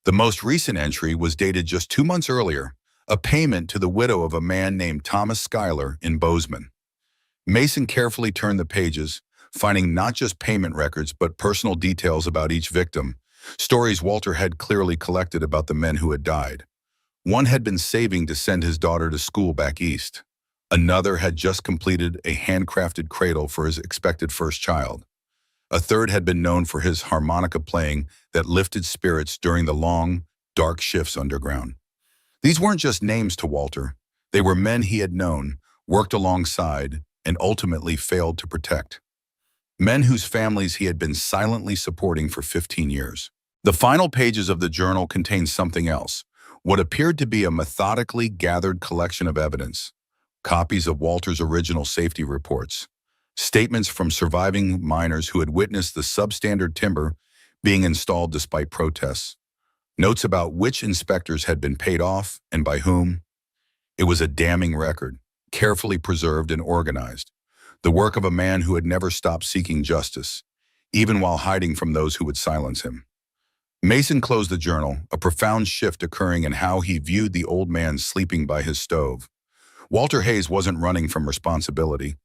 S1: The most recent entry was dated just 2 months earlier, a payment to the widow of a man named Thomas Schuyler in Bozeman. Mason carefully turned the pages, finding not just payment records but personal details about each victim, stories Walter had clearly collected about the men who had died. One had been saving to send his daughter to school back east. Another had just completed a handcrafted cradle for his expected first child. A third had been known for his harmonica playing that lifted spirits during the long, dark shifts underground. These weren't just names to Walter. They were men he had known, worked alongside, and ultimately failed to protect. Men whose families he had been silently supporting for 15 years. The final pages of the journal contained something else, what appeared to be a methodically gathered collection of evidence. Copies of Walter's original safety reports, statements from surviving miners who had witnessed the substandard timber being installed despite protests, notes about which inspectors had been paid off and by whom. It was a damning record, carefully preserved and organized, the work of a man who had never stopped seeking justice, even while hiding from those who would silence him. Mason closed the journal, a profound shift occurring in how he viewed the old man sleeping by his stove. Walter Hayes wasn't running from responsibility.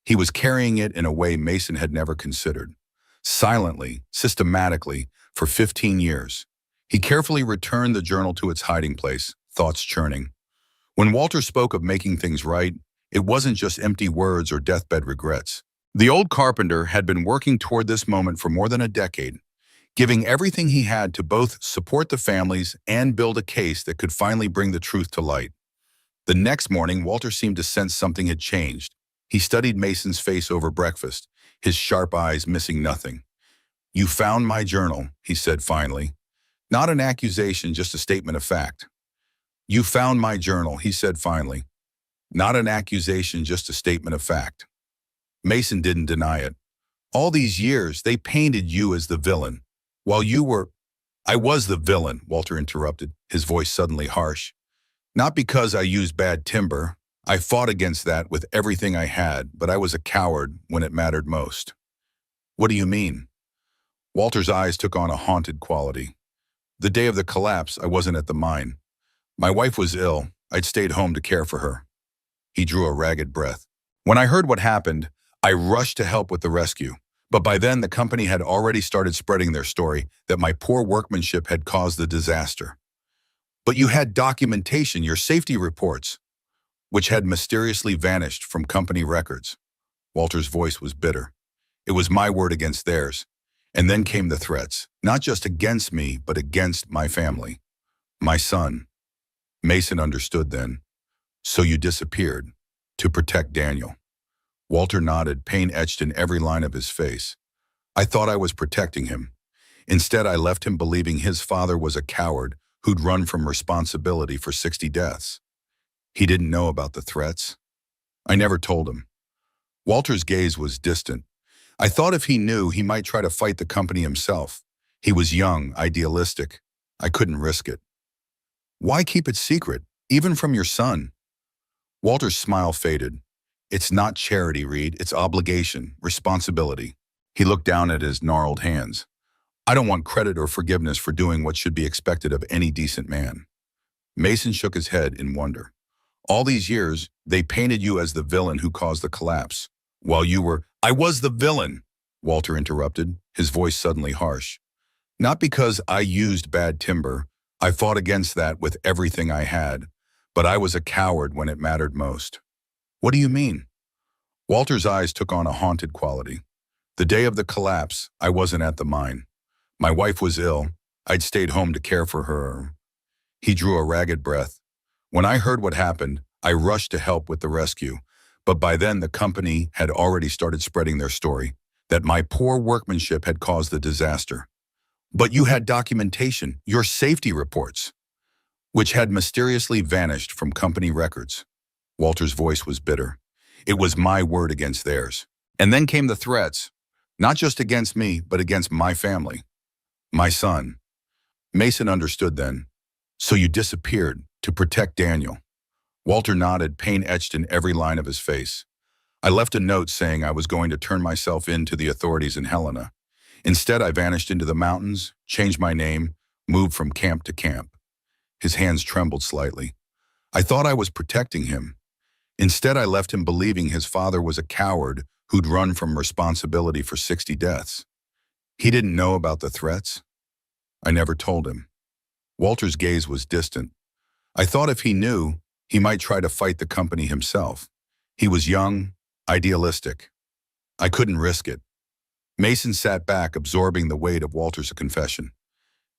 S1: He was carrying it in a way Mason had never considered. Silently, systematically, for 15 years. He carefully returned the journal to its hiding place, thoughts churning. When Walter spoke of making things right, it wasn't just empty words or deathbed regrets. The old carpenter had been working toward this moment for more than a decade, giving everything he had to both support the families and build a case that could finally bring the truth to light. The next morning, Walter seemed to sense something had changed. He studied Mason's face over breakfast, his sharp eyes missing nothing. "You found my journal," he said finally. "Not an accusation, just a statement of fact." "You found my journal," he said finally. "Not an accusation, just a statement of fact." Mason didn't deny it. "All these years, they painted you as the villain. While you were—" "I was the villain," Walter interrupted, his voice suddenly harsh. "Not because I used bad timber. I fought against that with everything I had, but I was a coward when it mattered most." "What do you mean?" Walter's eyes took on a haunted quality. "The day of the collapse, I wasn't at the mine. My wife was ill. I'd stayed home to care for her." He drew a ragged breath. "When I heard what happened, I rushed to help with the rescue. But by then, the company had already started spreading their story that my poor workmanship had caused the disaster." "But you had documentation, your safety reports," "which had mysteriously vanished from company records." Walter's voice was bitter. "It was my word against theirs. And then came the threats, not just against me, but against my family. My son." Mason understood then. "So you disappeared to protect Daniel." Walter nodded, pain etched in every line of his face. "I thought I was protecting him. Instead, I left him believing his father was a coward who'd run from responsibility for 60 deaths. He didn't know about the threats. I never told him." Walter's gaze was distant. "I thought if he knew, he might try to fight the company himself. He was young, idealistic. I couldn't risk it." "Why keep it secret, even from your son?" Walter's smile faded. "It's not charity, Reed. It's obligation, responsibility." He looked down at his gnarled hands. "I don't want credit or forgiveness for doing what should be expected of any decent man." Mason shook his head in wonder. "All these years, they painted you as the villain who caused the collapse. While you were—" "I was the villain," Walter interrupted, his voice suddenly harsh. "Not because I used bad timber. I fought against that with everything I had. But I was a coward when it mattered most." "What do you mean?" Walter's eyes took on a haunted quality. "The day of the collapse, I wasn't at the mine. My wife was ill. I'd stayed home to care for her." He drew a ragged breath. "When I heard what happened, I rushed to help with the rescue. But by then, the company had already started spreading their story, that my poor workmanship had caused the disaster. But you had documentation, your safety reports, which had mysteriously vanished from company records." Walter's voice was bitter. "It was my word against theirs. And then came the threats, not just against me, but against my family. My son. Mason understood then. So you disappeared to protect Daniel. Walter nodded, pain etched in every line of his face. I left a note saying I was going to turn myself in to the authorities in Helena. Instead, I vanished into the mountains, changed my name, moved from camp to camp. His hands trembled slightly. I thought I was protecting him. Instead, I left him believing his father was a coward who'd run from responsibility for 60 deaths. He didn't know about the threats. I never told him. Walter's gaze was distant. I thought if he knew, he might try to fight the company himself. He was young, idealistic. I couldn't risk it. Mason sat back, absorbing the weight of Walter's confession.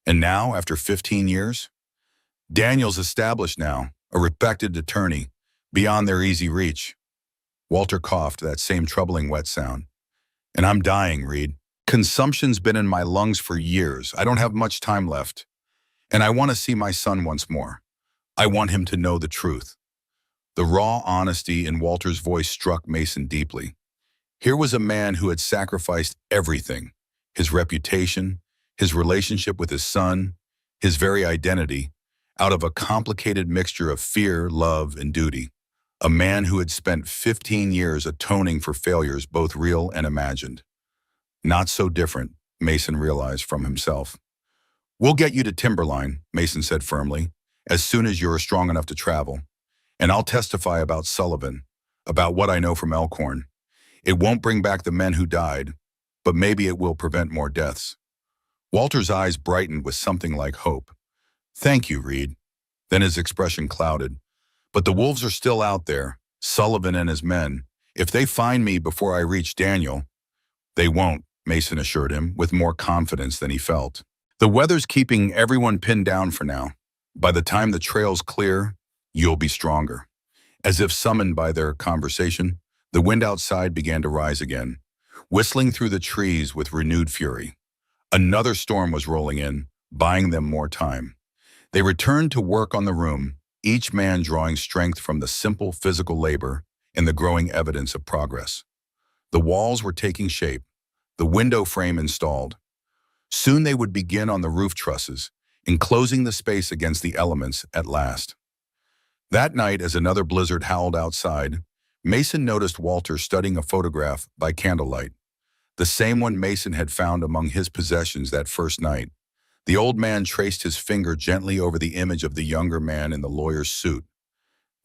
S1: And now, after 15 years? Daniel's established now, a respected attorney, beyond their easy reach. Walter coughed, that same troubling wet sound. And I'm dying, Reed. Consumption's been in my lungs for years. I don't have much time left. And I want to see my son once more. I want him to know the truth. The raw honesty in Walter's voice struck Mason deeply. Here was a man who had sacrificed everything, his reputation, his relationship with his son, his very identity, out of a complicated mixture of fear, love, and duty. A man who had spent 15 years atoning for failures both real and imagined. Not so different, Mason realized from himself. We'll get you to Timberline, Mason said firmly, as soon as you're strong enough to travel. And I'll testify about Sullivan, about what I know from Elkhorn. It won't bring back the men who died, but maybe it will prevent more deaths. Walter's eyes brightened with something like hope. Thank you, Reed. Then his expression clouded. But the wolves are still out there, Sullivan and his men. If they find me before I reach Daniel, they won't, Mason assured him, with more confidence than he felt. The weather's keeping everyone pinned down for now. By the time the trail's clear, you'll be stronger. As if summoned by their conversation, the wind outside began to rise again, whistling through the trees with renewed fury. Another storm was rolling in, buying them more time. They returned to work on the room, each man drawing strength from the simple physical labor and the growing evidence of progress. The walls were taking shape, the window frame installed. Soon they would begin on the roof trusses, enclosing the space against the elements at last. That night, as another blizzard howled outside, Mason noticed Walter studying a photograph by candlelight, the same one Mason had found among his possessions that first night. The old man traced his finger gently over the image of the younger man in the lawyer's suit.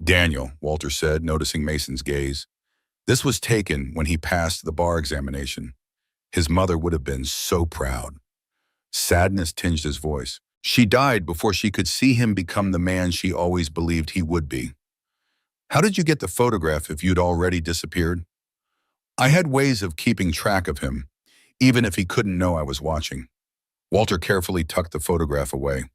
S1: Daniel, Walter said, noticing Mason's gaze. This was taken when he passed the bar examination. His mother would have been so proud. Sadness tinged his voice. She died before she could see him become the man she always believed he would be. How did you get the photograph if you'd already disappeared? I had ways of keeping track of him, even if he couldn't know I was watching. Walter carefully tucked the photograph away.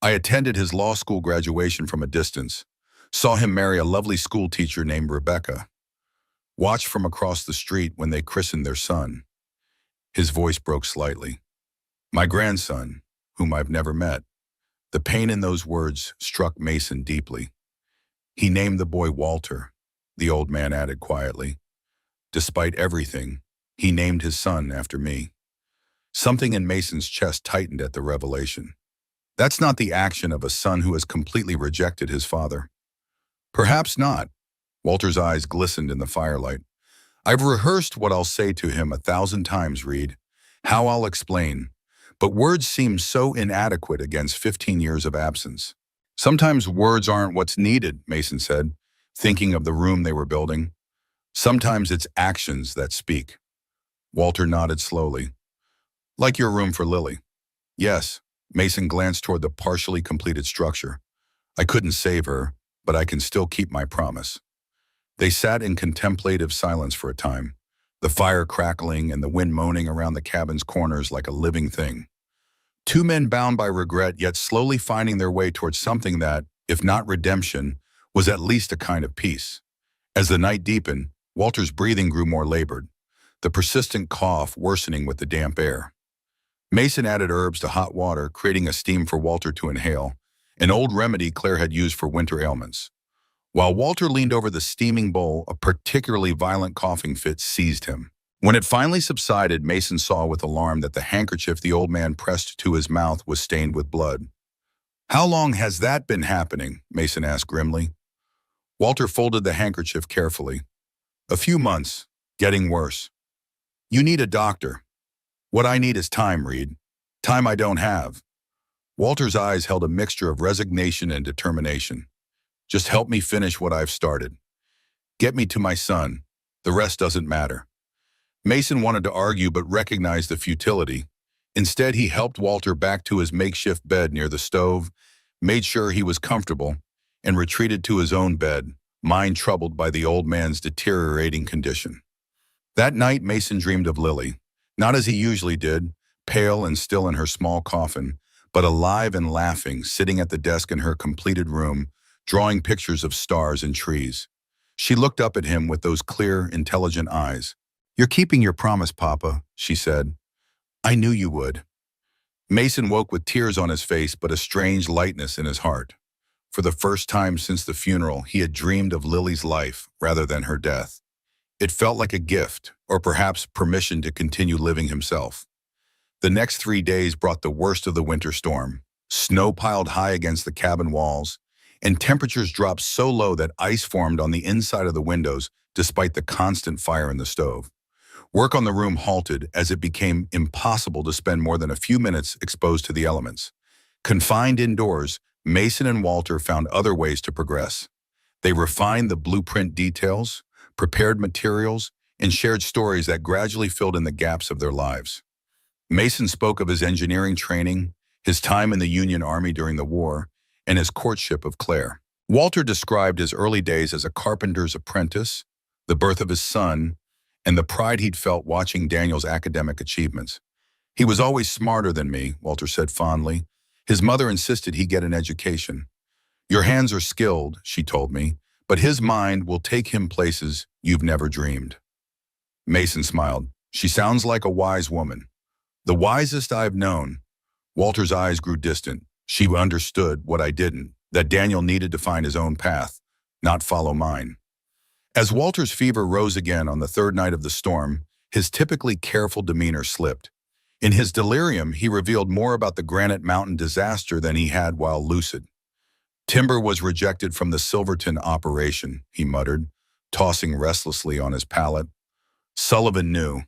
S1: I attended his law school graduation from a distance, saw him marry a lovely school teacher named Rebecca. Watched from across the street when they christened their son. His voice broke slightly. My grandson, whom I've never met. The pain in those words struck Mason deeply. He named the boy Walter, the old man added quietly. Despite everything, he named his son after me. Something in Mason's chest tightened at the revelation. That's not the action of a son who has completely rejected his father. Perhaps not. Walter's eyes glistened in the firelight. I've rehearsed what I'll say to him 1,000 times, Reed. How I'll explain. But words seem so inadequate against 15 years of absence. Sometimes words aren't what's needed, Mason said, thinking of the room they were building. Sometimes it's actions that speak. Walter nodded slowly. Like your room for Lily. Yes, Mason glanced toward the partially completed structure. I couldn't save her, but I can still keep my promise. They sat in contemplative silence for a time, the fire crackling and the wind moaning around the cabin's corners like a living thing. Two men bound by regret, yet slowly finding their way towards something that, if not redemption, was at least a kind of peace. As the night deepened, Walter's breathing grew more labored, the persistent cough worsening with the damp air. Mason added herbs to hot water, creating a steam for Walter to inhale, an old remedy Claire had used for winter ailments. While Walter leaned over the steaming bowl, a particularly violent coughing fit seized him. When it finally subsided, Mason saw with alarm that the handkerchief the old man pressed to his mouth was stained with blood. "How long has that been happening?" Mason asked grimly. Walter folded the handkerchief carefully. "A few months, getting worse. You need a doctor." "What I need is time, Reed. Time I don't have." Walter's eyes held a mixture of resignation and determination. "Just help me finish what I've started. Get me to my son. The rest doesn't matter." Mason wanted to argue but recognized the futility. Instead, he helped Walter back to his makeshift bed near the stove, made sure he was comfortable, and retreated to his own bed, mind troubled by the old man's deteriorating condition. That night, Mason dreamed of Lily, not as he usually did, pale and still in her small coffin, but alive and laughing, sitting at the desk in her completed room, drawing pictures of stars and trees. She looked up at him with those clear, intelligent eyes. "You're keeping your promise, Papa," she said. "I knew you would." Mason woke with tears on his face but a strange lightness in his heart. For the first time since the funeral, he had dreamed of Lily's life rather than her death. It felt like a gift, or perhaps permission to continue living himself. The next 3 days brought the worst of the winter storm. Snow piled high against the cabin walls, and temperatures dropped so low that ice formed on the inside of the windows despite the constant fire in the stove. Work on the room halted as it became impossible to spend more than a few minutes exposed to the elements. Confined indoors, Mason and Walter found other ways to progress. They refined the blueprint details, prepared materials, and shared stories that gradually filled in the gaps of their lives. Mason spoke of his engineering training, his time in the Union Army during the war, and his courtship of Claire. Walter described his early days as a carpenter's apprentice, the birth of his son, and the pride he'd felt watching Daniel's academic achievements. "He was always smarter than me," Walter said fondly. "His mother insisted he get an education. Your hands are skilled," she told me, "but his mind will take him places you've never dreamed." Mason smiled. "She sounds like a wise woman." "The wisest I've known." Walter's eyes grew distant. "She understood what I didn't, that Daniel needed to find his own path, not follow mine." As Walter's fever rose again on the third night of the storm, his typically careful demeanor slipped. In his delirium, he revealed more about the Granite Mountain disaster than he had while lucid. "Timber was rejected from the Silverton operation," he muttered, tossing restlessly on his pallet. "Sullivan knew.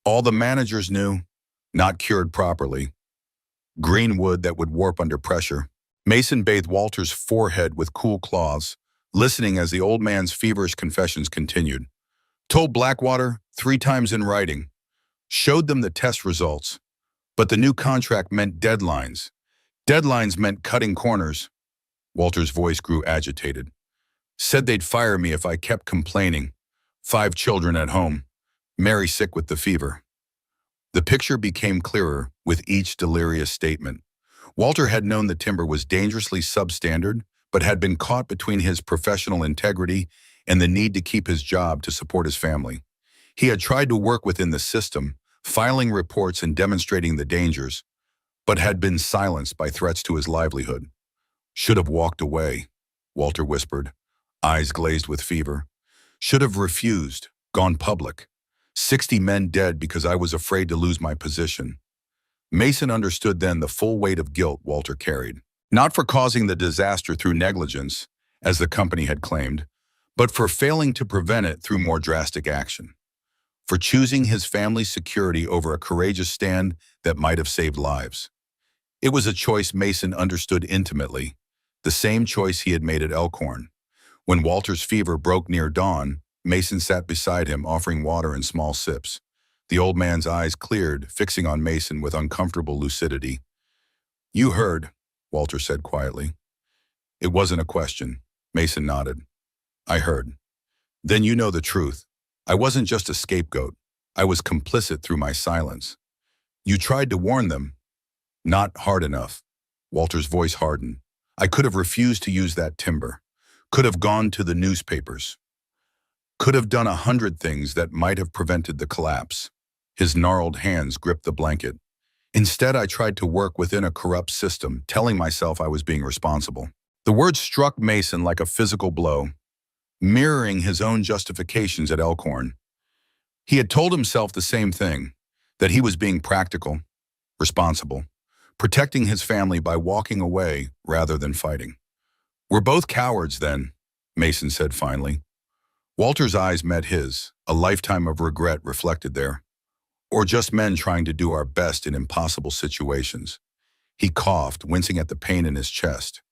S1: All the managers knew. Not cured properly. Green wood that would warp under pressure." Mason bathed Walter's forehead with cool cloths, listening as the old man's feverish confessions continued. "Told Blackwater 3 times in writing. Showed them the test results. But the new contract meant deadlines. Deadlines meant cutting corners." Walter's voice grew agitated. "Said they'd fire me if I kept complaining. 5 children at home. Mary sick with the fever." The picture became clearer with each delirious statement. Walter had known the timber was dangerously substandard, but had been caught between his professional integrity and the need to keep his job to support his family. He had tried to work within the system, filing reports and demonstrating the dangers, but had been silenced by threats to his livelihood. "Should have walked away," Walter whispered, eyes glazed with fever. "Should have refused, gone public. 60 men dead because I was afraid to lose my position." Mason understood then the full weight of guilt Walter carried. Not for causing the disaster through negligence, as the company had claimed, but for failing to prevent it through more drastic action. For choosing his family's security over a courageous stand that might have saved lives. It was a choice Mason understood intimately, the same choice he had made at Elkhorn. When Walter's fever broke near dawn, Mason sat beside him, offering water in small sips. The old man's eyes cleared, fixing on Mason with uncomfortable lucidity. "You heard," Walter said quietly. It wasn't a question. Mason nodded. "I heard." "Then you know the truth. I wasn't just a scapegoat. I was complicit through my silence. You tried to warn them." "Not hard enough." Walter's voice hardened. "I could have refused to use that timber. Could have gone to the newspapers. Could have done 100 things that might have prevented the collapse." His gnarled hands gripped the blanket. "Instead, I tried to work within a corrupt system, telling myself I was being responsible." The words struck Mason like a physical blow, mirroring his own justifications at Elkhorn. He had told himself the same thing, that he was being practical, responsible, protecting his family by walking away rather than fighting. "We're both cowards then," Mason said finally. Walter's eyes met his, a lifetime of regret reflected there. "Or just men trying to do our best in impossible situations." He coughed, wincing at the pain in his chest.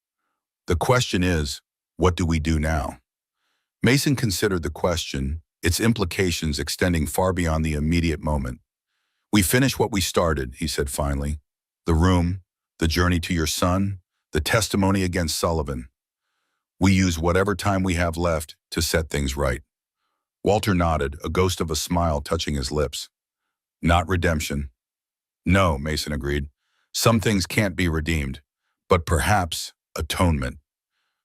S1: "The question is, what do we do now?" Mason considered the question, its implications extending far beyond the immediate moment. "We finish what we started," he said finally. "The room, the journey to your son, the testimony against Sullivan. We use whatever time we have left to set things right." Walter nodded, a ghost of a smile touching his lips. "Not redemption." "No," Mason agreed. "Some things can't be redeemed, but perhaps atonement."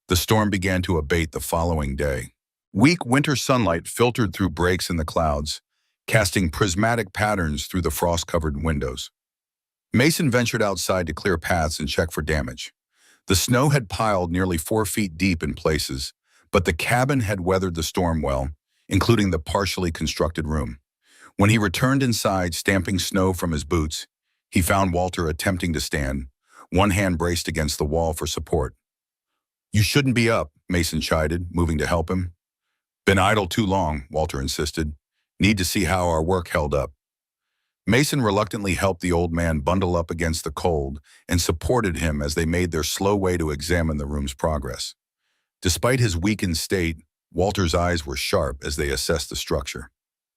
S1: The storm began to abate the following day. Weak winter sunlight filtered through breaks in the clouds, casting prismatic patterns through the frost-covered windows. Mason ventured outside to clear paths and check for damage. The snow had piled nearly 4 feet deep in places, but the cabin had weathered the storm well, including the partially constructed room. When he returned inside, stamping snow from his boots, he found Walter attempting to stand, one hand braced against the wall for support. "You shouldn't be up," Mason chided, moving to help him. "Been idle too long," Walter insisted. "Need to see how our work held up." Mason reluctantly helped the old man bundle up against the cold and supported him as they made their slow way to examine the room's progress. Despite his weakened state, Walter's eyes were sharp as they assessed the structure.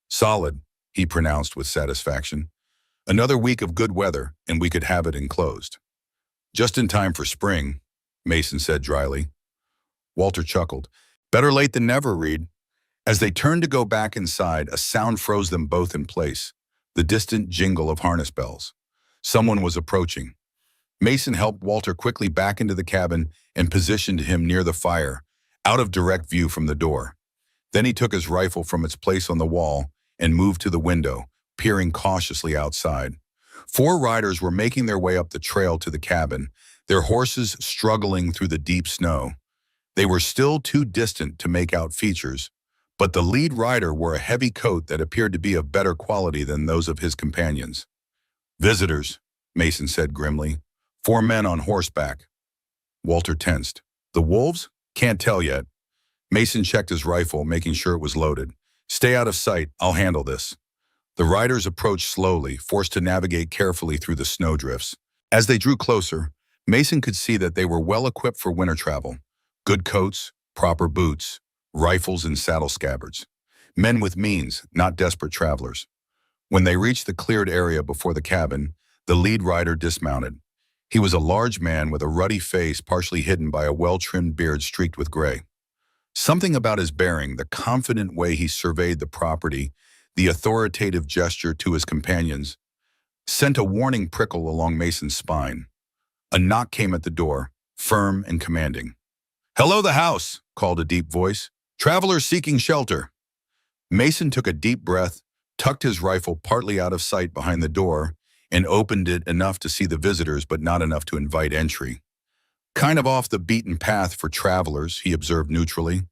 S1: "Solid," he pronounced with satisfaction. "Another week of good weather, and we could have it enclosed." "Just in time for spring," Mason said dryly. Walter chuckled. "Better late than never, Reed." As they turned to go back inside, a sound froze them both in place, the distant jingle of harness bells. Someone was approaching. Mason helped Walter quickly back into the cabin and positioned him near the fire, out of direct view from the door. Then he took his rifle from its place on the wall and moved to the window, peering cautiously outside. 4 riders were making their way up the trail to the cabin, their horses struggling through the deep snow. They were still too distant to make out features, but the lead rider wore a heavy coat that appeared to be of better quality than those of his companions. "Visitors," Mason said grimly. 4 men on horseback. Walter tensed. "The wolves? Can't tell yet." Mason checked his rifle, making sure it was loaded. "Stay out of sight. I'll handle this." The riders approached slowly, forced to navigate carefully through the snowdrifts. As they drew closer, Mason could see that they were well equipped for winter travel. Good coats, proper boots, rifles and saddle scabbards. Men with means, not desperate travelers. When they reached the cleared area before the cabin, the lead rider dismounted. He was a large man with a ruddy face partially hidden by a well-trimmed beard streaked with gray. Something about his bearing, the confident way he surveyed the property, the authoritative gesture to his companions, sent a warning prickle along Mason's spine. A knock came at the door, firm and commanding. "Hello, the house," called a deep voice. "Travelers seeking shelter." Mason took a deep breath, tucked his rifle partly out of sight behind the door, and opened it enough to see the visitors but not enough to invite entry. "Kind of off the beaten path for travelers," he observed neutrally.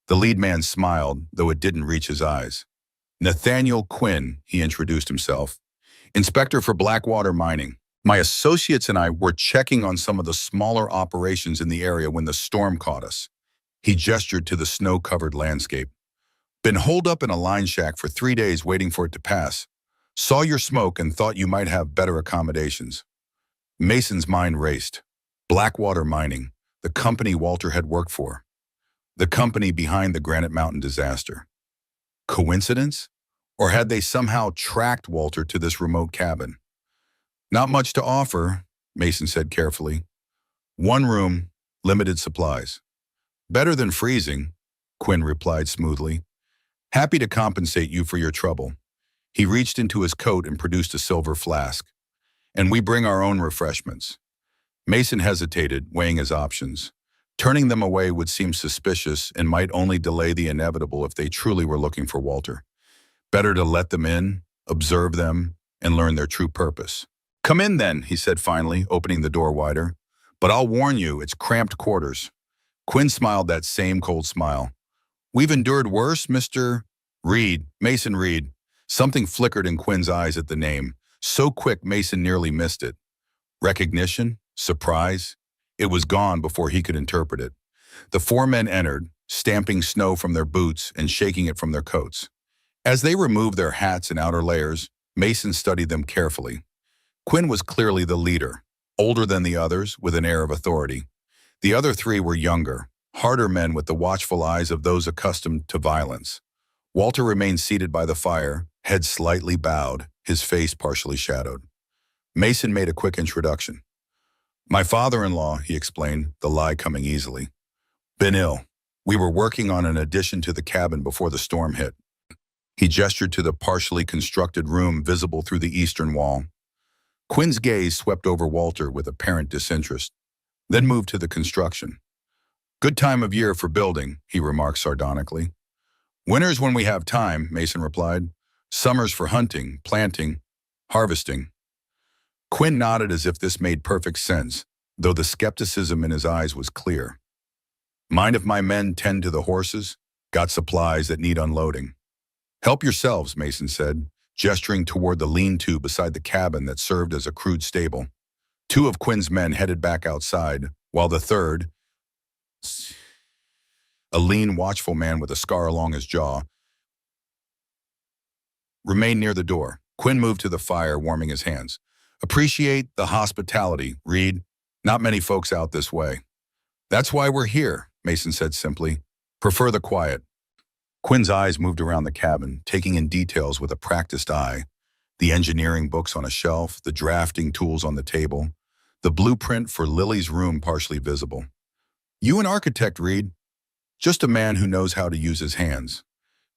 S1: The lead man smiled, though it didn't reach his eyes. "Nathaniel Quinn," he introduced himself. "Inspector for Blackwater Mining. My associates and I were checking on some of the smaller operations in the area when the storm caught us." He gestured to the snow-covered landscape. "Been holed up in a line shack for 3 days waiting for it to pass. Saw your smoke and thought you might have better accommodations." Mason's mind raced. Blackwater Mining, the company Walter had worked for. The company behind the Granite Mountain disaster. Coincidence? Or had they somehow tracked Walter to this remote cabin? "Not much to offer," Mason said carefully. "1 room, limited supplies." "Better than freezing," Quinn replied smoothly. "Happy to compensate you for your trouble." He reached into his coat and produced a silver flask. "And we bring our own refreshments." Mason hesitated, weighing his options. Turning them away would seem suspicious and might only delay the inevitable if they truly were looking for Walter. Better to let them in, observe them, and learn their true purpose. "Come in then," he said finally, opening the door wider. "But I'll warn you, it's cramped quarters." Quinn smiled that same cold smile. "We've endured worse, Mr. Reed, Mason Reed." Something flickered in Quinn's eyes at the name, so quick Mason nearly missed it. Recognition? Surprise? It was gone before he could interpret it. The four men entered, stamping snow from their boots and shaking it from their coats. As they removed their hats and outer layers, Mason studied them carefully. Quinn was clearly the leader, older than the others, with an air of authority. The other three were younger, harder men with the watchful eyes of those accustomed to violence. Walter remained seated by the fire, head slightly bowed, his face partially shadowed. Mason made a quick introduction. "My father-in-law," he explained, the lie coming easily. "Been ill. We were working on an addition to the cabin before the storm hit." He gestured to the partially constructed room visible through the eastern wall. Quinn's gaze swept over Walter with apparent disinterest, then moved to the construction. "Good time of year for building," he remarked sardonically. "Winter's when we have time," Mason replied. "Summer's for hunting, planting, harvesting." Quinn nodded as if this made perfect sense, though the skepticism in his eyes was clear. "Mind if my men tend to the horses? Got supplies that need unloading." "Help yourselves," Mason said, gesturing toward the lean-to beside the cabin that served as a crude stable. Two of Quinn's men headed back outside, while the third, a lean, watchful man with a scar along his jaw, remained near the door. Quinn moved to the fire, warming his hands. "Appreciate the hospitality, Reed. Not many folks out this way." "That's why we're here," Mason said simply. "Prefer the quiet." Quinn's eyes moved around the cabin, taking in details with a practiced eye. The engineering books on a shelf, the drafting tools on the table, the blueprint for Lily's room partially visible. "You an architect, Reed?" "Just a man who knows how to use his hands."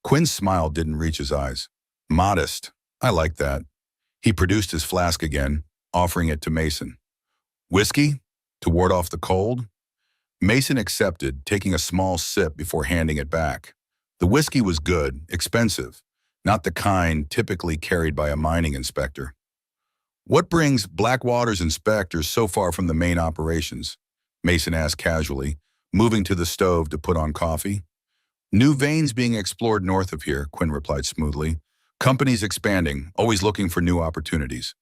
S1: Quinn's smile didn't reach his eyes. "Modest. I like that." He produced his flask again, offering it to Mason. "Whiskey? To ward off the cold?" Mason accepted, taking a small sip before handing it back. The whiskey was good, expensive, not the kind typically carried by a mining inspector. "What brings Blackwater's inspectors so far from the main operations?" Mason asked casually, moving to the stove to put on coffee. "New veins being explored north of here," Quinn replied smoothly. "Companies expanding, always looking for new opportunities."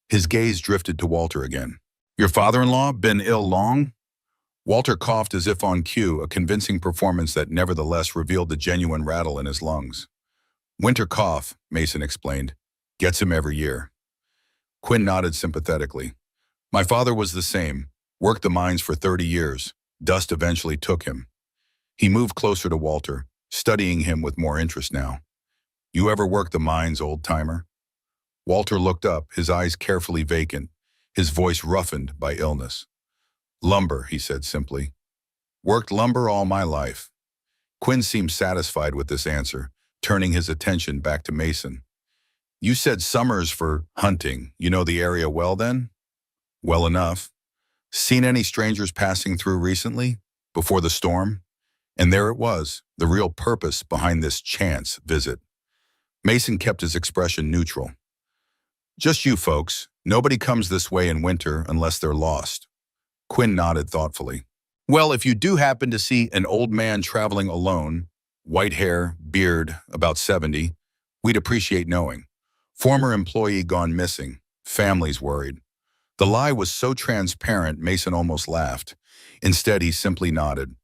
S1: His gaze drifted to Walter again. "Your father-in-law been ill long?" Walter coughed as if on cue, a convincing performance that nevertheless revealed the genuine rattle in his lungs. "Winter cough," Mason explained. "Gets him every year." Quinn nodded sympathetically. "My father was the same. Worked the mines for 30 years. Dust eventually took him." He moved closer to Walter, studying him with more interest now. "You ever worked the mines, old-timer?" Walter looked up, his eyes carefully vacant, his voice roughened by illness. "Lumber," he said simply. "Worked lumber all my life." Quinn seemed satisfied with this answer, turning his attention back to Mason. "You said summers for hunting. You know the area well then?" "Well enough." "Seen any strangers passing through recently? Before the storm?" And there it was, the real purpose behind this chance visit. Mason kept his expression neutral. "Just you folks. Nobody comes this way in winter unless they're lost." Quinn nodded thoughtfully. "Well, if you do happen to see an old man traveling alone, white hair, beard, about 70, we'd appreciate knowing. Former employee gone missing, families worried." The lie was so transparent, Mason almost laughed. Instead, he simply nodded.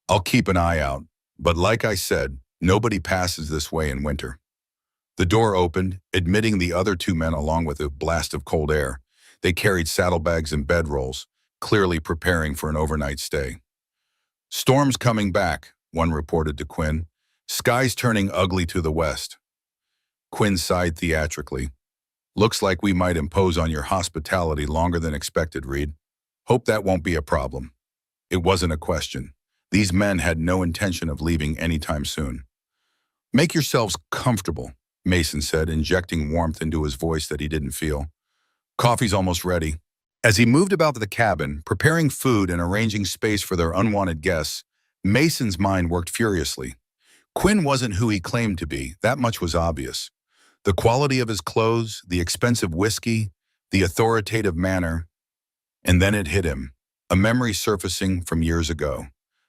S1: "I'll keep an eye out, but like I said, nobody passes this way in winter." The door opened, admitting the other two men along with a blast of cold air. They carried saddlebags and bedrolls, clearly preparing for an overnight stay. "Storm's coming back," one reported to Quinn. "Sky's turning ugly to the west." Quinn sighed theatrically. "Looks like we might impose on your hospitality longer than expected, Reed. Hope that won't be a problem." It wasn't a question. These men had no intention of leaving anytime soon. "Make yourselves comfortable," Mason said, injecting warmth into his voice that he didn't feel. "Coffee's almost ready." As he moved about the cabin, preparing food and arranging space for their unwanted guests, Mason's mind worked furiously. Quinn wasn't who he claimed to be, that much was obvious. The quality of his clothes, the expensive whiskey, the authoritative manner, and then it hit him, a memory surfacing from years ago.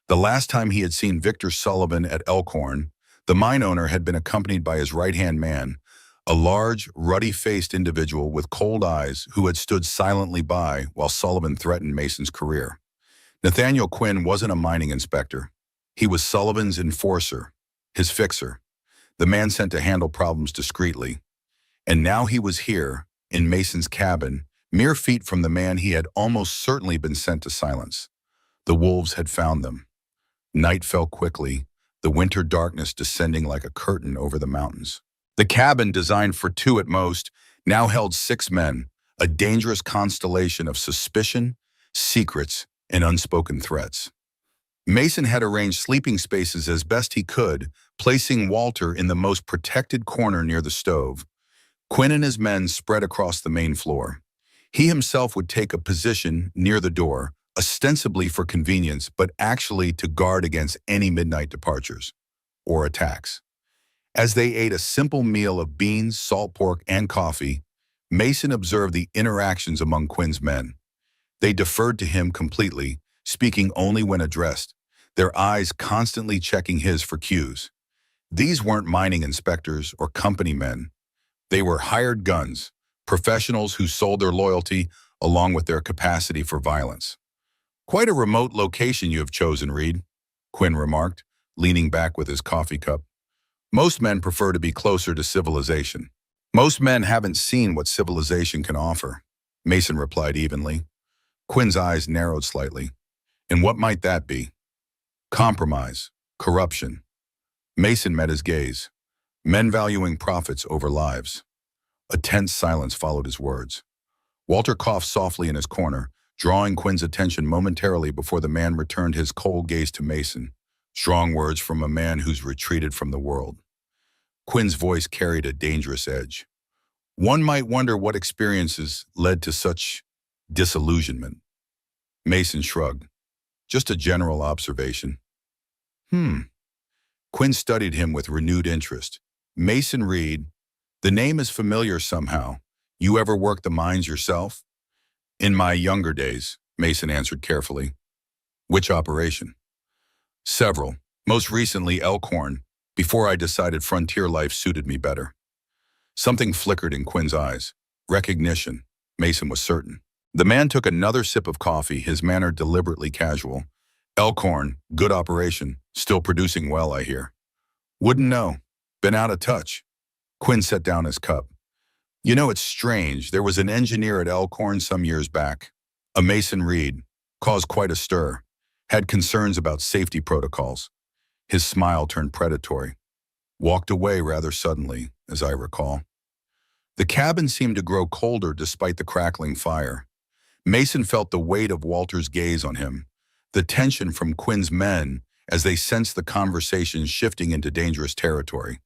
S1: The last time he had seen Victor Sullivan at Elkhorn, the mine owner had been accompanied by his right-hand man, a large, ruddy-faced individual with cold eyes who had stood silently by while Sullivan threatened Mason's career. Nathaniel Quinn wasn't a mining inspector. He was Sullivan's enforcer, his fixer, the man sent to handle problems discreetly. And now he was here, in Mason's cabin, mere feet from the man he had almost certainly been sent to silence. The wolves had found them. Night fell quickly, the winter darkness descending like a curtain over the mountains. The cabin, designed for two at most, now held 6 men, a dangerous constellation of suspicion, secrets, and unspoken threats. Mason had arranged sleeping spaces as best he could, placing Walter in the most protected corner near the stove. Quinn and his men spread across the main floor. He himself would take a position near the door, ostensibly for convenience, but actually to guard against any midnight departures or attacks. As they ate a simple meal of beans, salt pork, and coffee, Mason observed the interactions among Quinn's men. They deferred to him completely, speaking only when addressed, their eyes constantly checking his for cues. These weren't mining inspectors or company men. They were hired guns, professionals who sold their loyalty along with their capacity for violence. "Quite a remote location you have chosen, Reed," Quinn remarked, leaning back with his coffee cup. "Most men prefer to be closer to civilization." "Most men haven't seen what civilization can offer," Mason replied evenly. Quinn's eyes narrowed slightly. "And what might that be?" "Compromise, corruption." Mason met his gaze. "Men valuing profits over lives." A tense silence followed his words. Walter coughed softly in his corner, drawing Quinn's attention momentarily before the man returned his cold gaze to Mason. Strong words from a man who's retreated from the world. Quinn's voice carried a dangerous edge. "One might wonder what experiences led to such disillusionment." Mason shrugged. "Just a general observation." Quinn studied him with renewed interest. "Mason Reed, the name is familiar somehow. You ever worked the mines yourself?" "In my younger days," Mason answered carefully. "Which operation?" "Several. Most recently Elkhorn, before I decided frontier life suited me better." Something flickered in Quinn's eyes. Recognition, Mason was certain. The man took another sip of coffee, his manner deliberately casual. "Elkhorn, good operation. Still producing well, I hear." "Wouldn't know. Been out of touch." Quinn set down his cup. "You know, it's strange. There was an engineer at Elkhorn some years back. A Mason Reed. Caused quite a stir. Had concerns about safety protocols." His smile turned predatory. "Walked away rather suddenly, as I recall." The cabin seemed to grow colder despite the crackling fire. Mason felt the weight of Walter's gaze on him, the tension from Quinn's men as they sensed the conversation shifting into dangerous territory.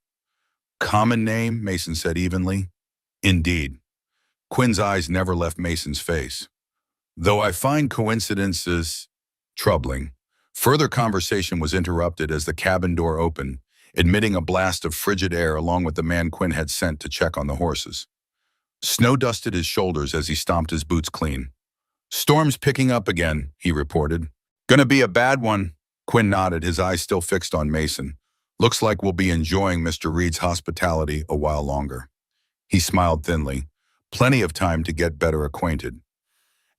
S1: "Common name," Mason said evenly. "Indeed." Quinn's eyes never left Mason's face. "Though I find coincidences troubling." Further conversation was interrupted as the cabin door opened, admitting a blast of frigid air along with the man Quinn had sent to check on the horses. Snow dusted his shoulders as he stomped his boots clean. "Storm's picking up again," he reported. "Gonna be a bad one." Quinn nodded, his eyes still fixed on Mason. "Looks like we'll be enjoying Mr. Reed's hospitality a while longer." He smiled thinly. "Plenty of time to get better acquainted."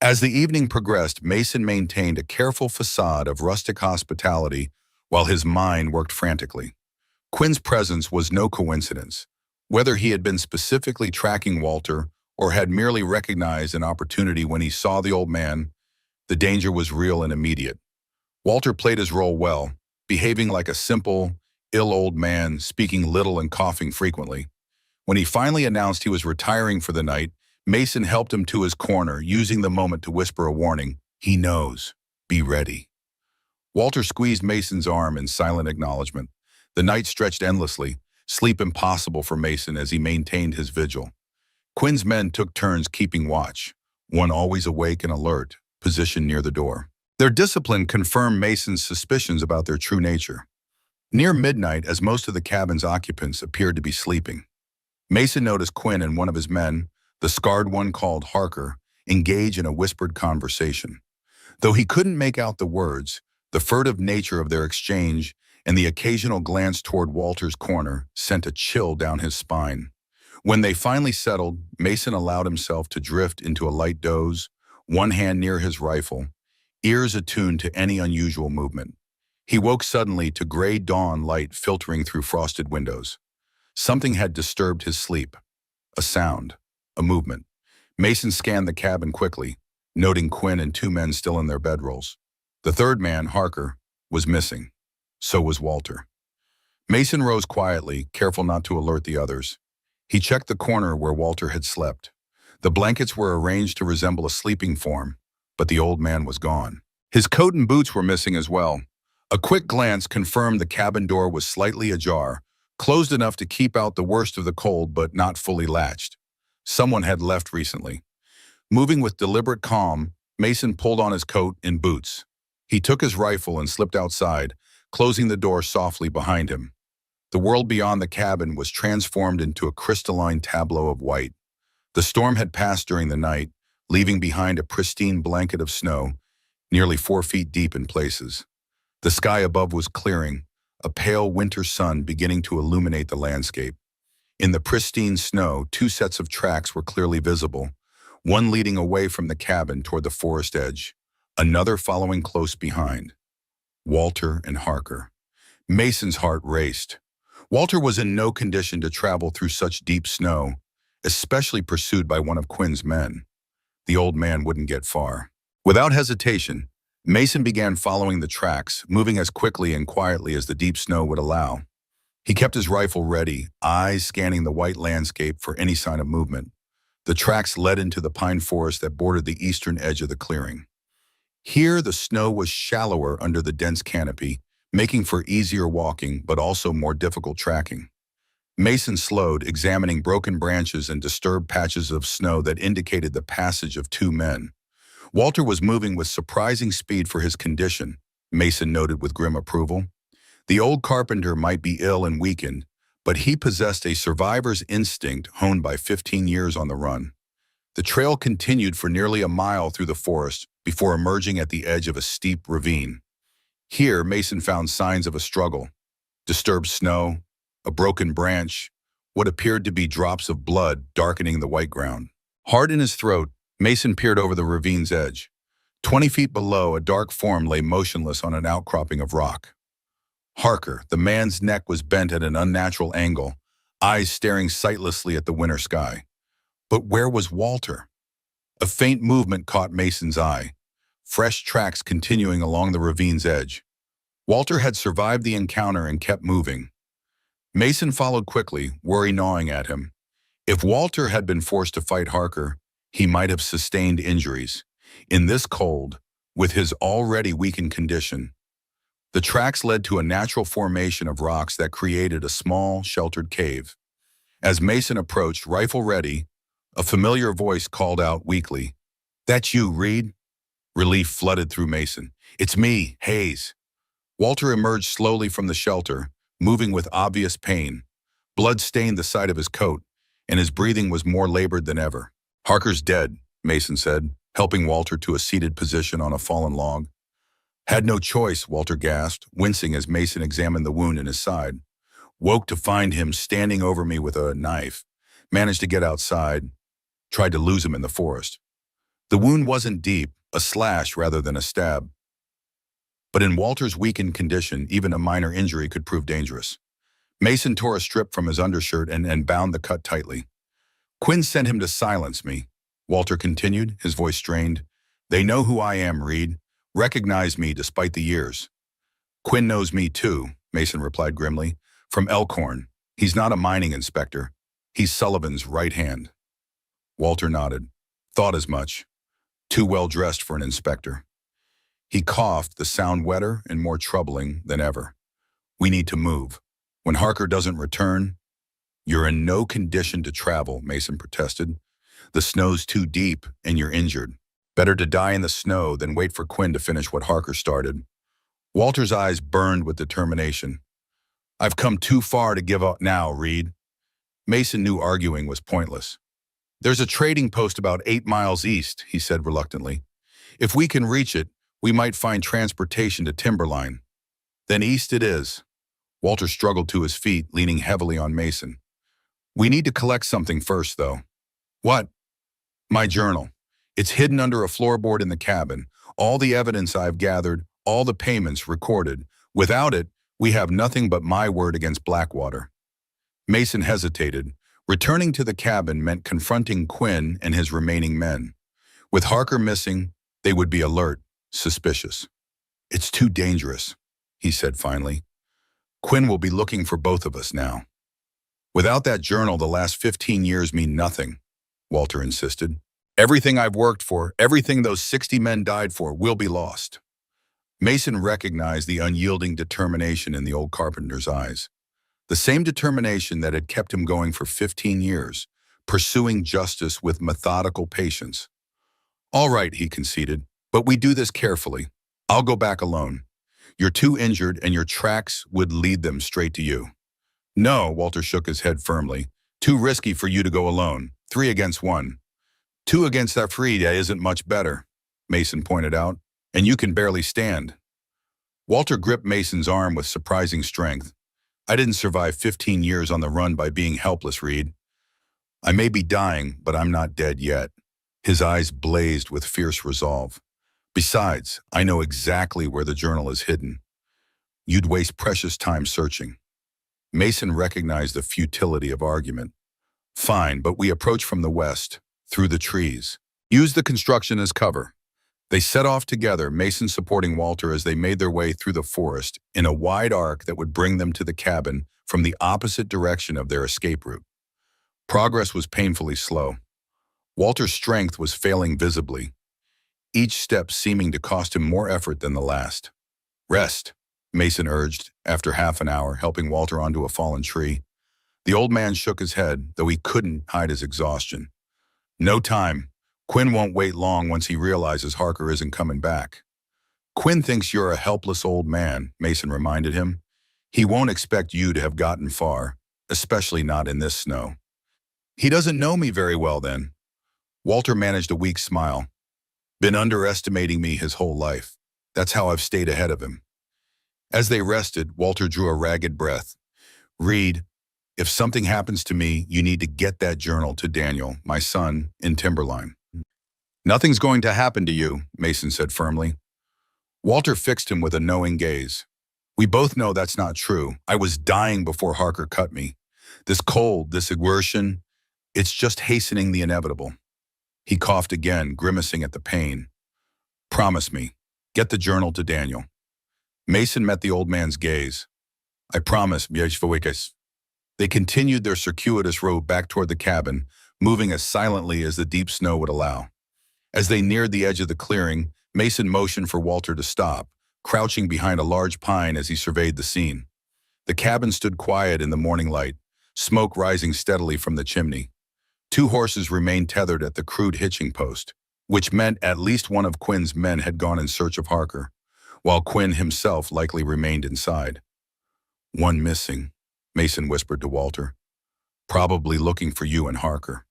S1: As the evening progressed, Mason maintained a careful facade of rustic hospitality while his mind worked frantically. Quinn's presence was no coincidence. Whether he had been specifically tracking Walter or had merely recognized an opportunity when he saw the old man, the danger was real and immediate. Walter played his role well, behaving like a simple, ill old man, speaking little and coughing frequently. When he finally announced he was retiring for the night, Mason helped him to his corner, using the moment to whisper a warning. "He knows. Be ready." Walter squeezed Mason's arm in silent acknowledgement. The night stretched endlessly, sleep impossible for Mason as he maintained his vigil. Quinn's men took turns keeping watch, one always awake and alert, positioned near the door. Their discipline confirmed Mason's suspicions about their true nature. Near midnight, as most of the cabin's occupants appeared to be sleeping, Mason noticed Quinn and one of his men, the scarred one called Harker, engage in a whispered conversation. Though he couldn't make out the words, the furtive nature of their exchange and the occasional glance toward Walter's corner sent a chill down his spine. When they finally settled, Mason allowed himself to drift into a light doze, one hand near his rifle, ears attuned to any unusual movement. He woke suddenly to gray dawn light filtering through frosted windows. Something had disturbed his sleep. A sound, a movement. Mason scanned the cabin quickly, noting Quinn and two men still in their bedrolls. The third man, Harker, was missing. So was Walter. Mason rose quietly, careful not to alert the others. He checked the corner where Walter had slept. The blankets were arranged to resemble a sleeping form, but the old man was gone. His coat and boots were missing as well. A quick glance confirmed the cabin door was slightly ajar, closed enough to keep out the worst of the cold but not fully latched. Someone had left recently. Moving with deliberate calm, Mason pulled on his coat and boots. He took his rifle and slipped outside, closing the door softly behind him. The world beyond the cabin was transformed into a crystalline tableau of white. The storm had passed during the night, leaving behind a pristine blanket of snow, nearly 4 feet deep in places. The sky above was clearing, a pale winter sun beginning to illuminate the landscape. In the pristine snow, 2 sets of tracks were clearly visible, one leading away from the cabin toward the forest edge, another following close behind. Walter and Harker. Mason's heart raced. Walter was in no condition to travel through such deep snow, especially pursued by one of Quinn's men. The old man wouldn't get far. Without hesitation, Mason began following the tracks, moving as quickly and quietly as the deep snow would allow. He kept his rifle ready, eyes scanning the white landscape for any sign of movement. The tracks led into the pine forest that bordered the eastern edge of the clearing. Here, the snow was shallower under the dense canopy, making for easier walking but also more difficult tracking. Mason slowed, examining broken branches and disturbed patches of snow that indicated the passage of 2 men. Walter was moving with surprising speed for his condition, Mason noted with grim approval. The old carpenter might be ill and weakened, but he possessed a survivor's instinct honed by 15 years on the run. The trail continued for nearly a mile through the forest before emerging at the edge of a steep ravine. Here, Mason found signs of a struggle. Disturbed snow, a broken branch, what appeared to be drops of blood darkening the white ground. Hard in his throat, Mason peered over the ravine's edge. 20 feet below, a dark form lay motionless on an outcropping of rock. Harker, the man's neck was bent at an unnatural angle, eyes staring sightlessly at the winter sky. But where was Walter? A faint movement caught Mason's eye, fresh tracks continuing along the ravine's edge. Walter had survived the encounter and kept moving. Mason followed quickly, worry gnawing at him. If Walter had been forced to fight Harker, he might have sustained injuries. In this cold, with his already weakened condition, the tracks led to a natural formation of rocks that created a small, sheltered cave. As Mason approached, rifle ready, a familiar voice called out weakly, "That's you, Reed?" Relief flooded through Mason. "It's me, Hayes." Walter emerged slowly from the shelter, moving with obvious pain. Blood stained the side of his coat, and his breathing was more labored than ever. "Harker's dead," Mason said, helping Walter to a seated position on a fallen log. "Had no choice," Walter gasped, wincing as Mason examined the wound in his side. "Woke to find him standing over me with a knife. Managed to get outside. Tried to lose him in the forest. The wound wasn't deep, a slash rather than a stab. But in Walter's weakened condition, even a minor injury could prove dangerous." Mason tore a strip from his undershirt and bound the cut tightly. "Quinn sent him to silence me," Walter continued, his voice strained. "They know who I am, Reed. Recognize me despite the years." "Quinn knows me too," Mason replied grimly. "From Elkhorn. He's not a mining inspector. He's Sullivan's right hand." Walter nodded. "Thought as much. Too well dressed for an inspector." He coughed, the sound wetter and more troubling than ever. "We need to move. When Harker doesn't return—" "You're in no condition to travel," Mason protested. "The snow's too deep and you're injured. Better to die in the snow than wait for Quinn to finish what Harker started." Walter's eyes burned with determination. "I've come too far to give up now, Reed." Mason knew arguing was pointless. "There's a trading post about 8 miles east," he said reluctantly. "If we can reach it, we might find transportation to Timberline." "Then east it is." Walter struggled to his feet, leaning heavily on Mason. We need to collect something first, though. What? My journal. It's hidden under a floorboard in the cabin. All the evidence I've gathered, all the payments recorded. Without it, we have nothing but my word against Blackwater. Mason hesitated. Returning to the cabin meant confronting Quinn and his remaining men. With Harker missing, they would be alert, suspicious. It's too dangerous, he said finally. Quinn will be looking for both of us now. Without that journal, the last 15 years mean nothing, Walter insisted. Everything I've worked for, everything those 60 men died for, will be lost. Mason recognized the unyielding determination in the old carpenter's eyes. The same determination that had kept him going for 15 years, pursuing justice with methodical patience. All right, he conceded, but we do this carefully. I'll go back alone. You're too injured and your tracks would lead them straight to you. No, Walter shook his head firmly. Too risky for you to go alone. 3 against 1. 2 against Afrida isn't much better, Mason pointed out, and you can barely stand. Walter gripped Mason's arm with surprising strength. I didn't survive 15 years on the run by being helpless, Reed. I may be dying, but I'm not dead yet. His eyes blazed with fierce resolve. Besides, I know exactly where the journal is hidden. You'd waste precious time searching. Mason recognized the futility of argument. Fine, but we approach from the west, through the trees. Use the construction as cover. They set off together, Mason supporting Walter as they made their way through the forest in a wide arc that would bring them to the cabin from the opposite direction of their escape route. Progress was painfully slow. Walter's strength was failing visibly, each step seeming to cost him more effort than the last. Rest, Mason urged, after half an hour, helping Walter onto a fallen tree. The old man shook his head, though he couldn't hide his exhaustion. No time. Quinn won't wait long once he realizes Harker isn't coming back. Quinn thinks you're a helpless old man, Mason reminded him. He won't expect you to have gotten far, especially not in this snow. He doesn't know me very well then. Walter managed a weak smile. Been underestimating me his whole life. That's how I've stayed ahead of him. As they rested, Walter drew a ragged breath. Reed, if something happens to me, you need to get that journal to Daniel, my son, in Timberline. Nothing's going to happen to you, Mason said firmly. Walter fixed him with a knowing gaze. We both know that's not true. I was dying before Harker cut me. This cold, this exertion, it's just hastening the inevitable. He coughed again, grimacing at the pain. Promise me, get the journal to Daniel. Mason met the old man's gaze. I promise, Mieszwowikis. They continued their circuitous road back toward the cabin, moving as silently as the deep snow would allow. As they neared the edge of the clearing, Mason motioned for Walter to stop, crouching behind a large pine as he surveyed the scene. The cabin stood quiet in the morning light, smoke rising steadily from the chimney. 2 horses remained tethered at the crude hitching post, which meant at least one of Quinn's men had gone in search of Harker, while Quinn himself likely remained inside. One missing, Mason whispered to Walter. Probably looking for you and Harker.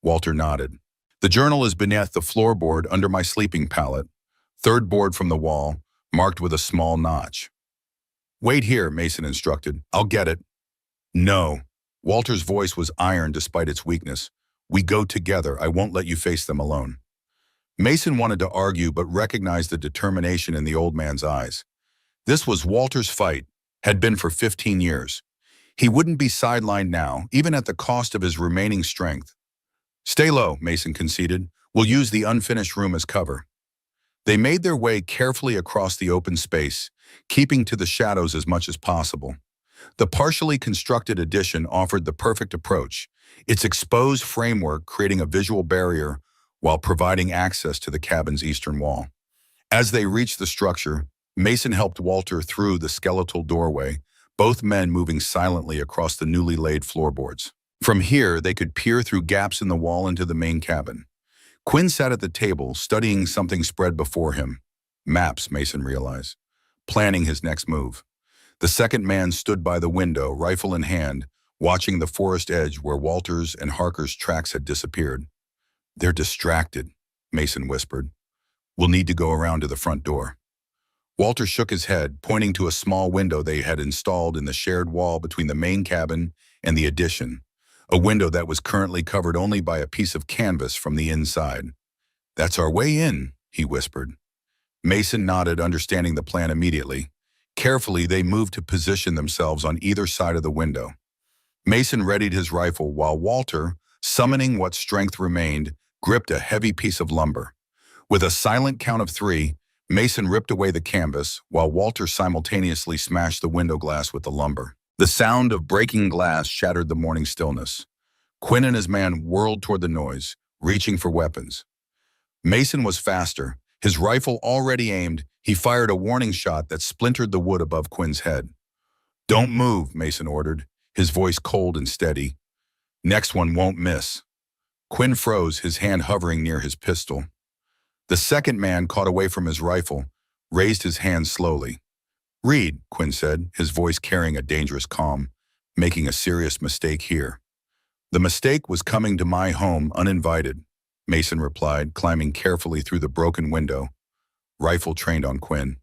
S1: Walter nodded. The journal is beneath the floorboard under my sleeping pallet, 3rd board from the wall, marked with a small notch. Wait here, Mason instructed. I'll get it. No. Walter's voice was iron despite its weakness. We go together. I won't let you face them alone. Mason wanted to argue but recognized the determination in the old man's eyes. This was Walter's fight, had been for 15 years. He wouldn't be sidelined now, even at the cost of his remaining strength. Stay low, Mason conceded. We'll use the unfinished room as cover. They made their way carefully across the open space, keeping to the shadows as much as possible. The partially constructed addition offered the perfect approach, its exposed framework creating a visual barrier while providing access to the cabin's eastern wall. As they reached the structure, Mason helped Walter through the skeletal doorway, both men moving silently across the newly laid floorboards. From here, they could peer through gaps in the wall into the main cabin. Quinn sat at the table, studying something spread before him. Maps, Mason realized, planning his next move. The second man stood by the window, rifle in hand, watching the forest edge where Walter's and Harker's tracks had disappeared. They're distracted, Mason whispered. We'll need to go around to the front door. Walter shook his head, pointing to a small window they had installed in the shared wall between the main cabin and the addition. a window that was currently covered only by a piece of canvas from the inside. "That's our way in," he whispered. Mason nodded, understanding the plan immediately. Carefully, they moved to position themselves on either side of the window. Mason readied his rifle while Walter, summoning what strength remained, gripped a heavy piece of lumber. With a silent count of 3, Mason ripped away the canvas while Walter simultaneously smashed the window glass with the lumber. The sound of breaking glass shattered the morning stillness. Quinn and his man whirled toward the noise, reaching for weapons. Mason was faster. His rifle already aimed, he fired a warning shot that splintered the wood above Quinn's head. "Don't move," Mason ordered, his voice cold and steady. "Next one won't miss." Quinn froze, his hand hovering near his pistol. The second man, caught away from his rifle, raised his hand slowly. "Reed," Quinn said, his voice carrying a dangerous calm, "making a serious mistake here." "The mistake was coming to my home uninvited," Mason replied, climbing carefully through the broken window, rifle trained on Quinn.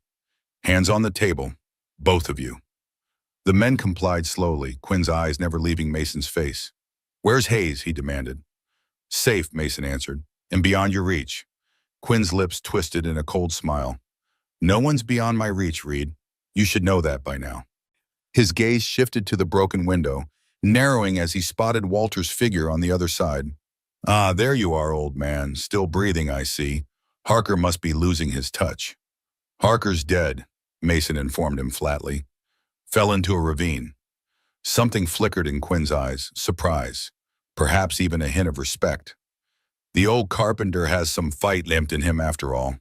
S1: "Hands on the table, both of you." The men complied slowly, Quinn's eyes never leaving Mason's face. "Where's Hayes?" he demanded. "Safe," Mason answered, "and beyond your reach." Quinn's lips twisted in a cold smile. "No one's beyond my reach, Reed. You should know that by now." His gaze shifted to the broken window, narrowing as he spotted Walter's figure on the other side. "Ah, there you are, old man. Still breathing, I see. Harker must be losing his touch." "Harker's dead," Mason informed him flatly. "Fell into a ravine." Something flickered in Quinn's eyes, surprise, perhaps even a hint of respect. The old carpenter has some fight left in him after all.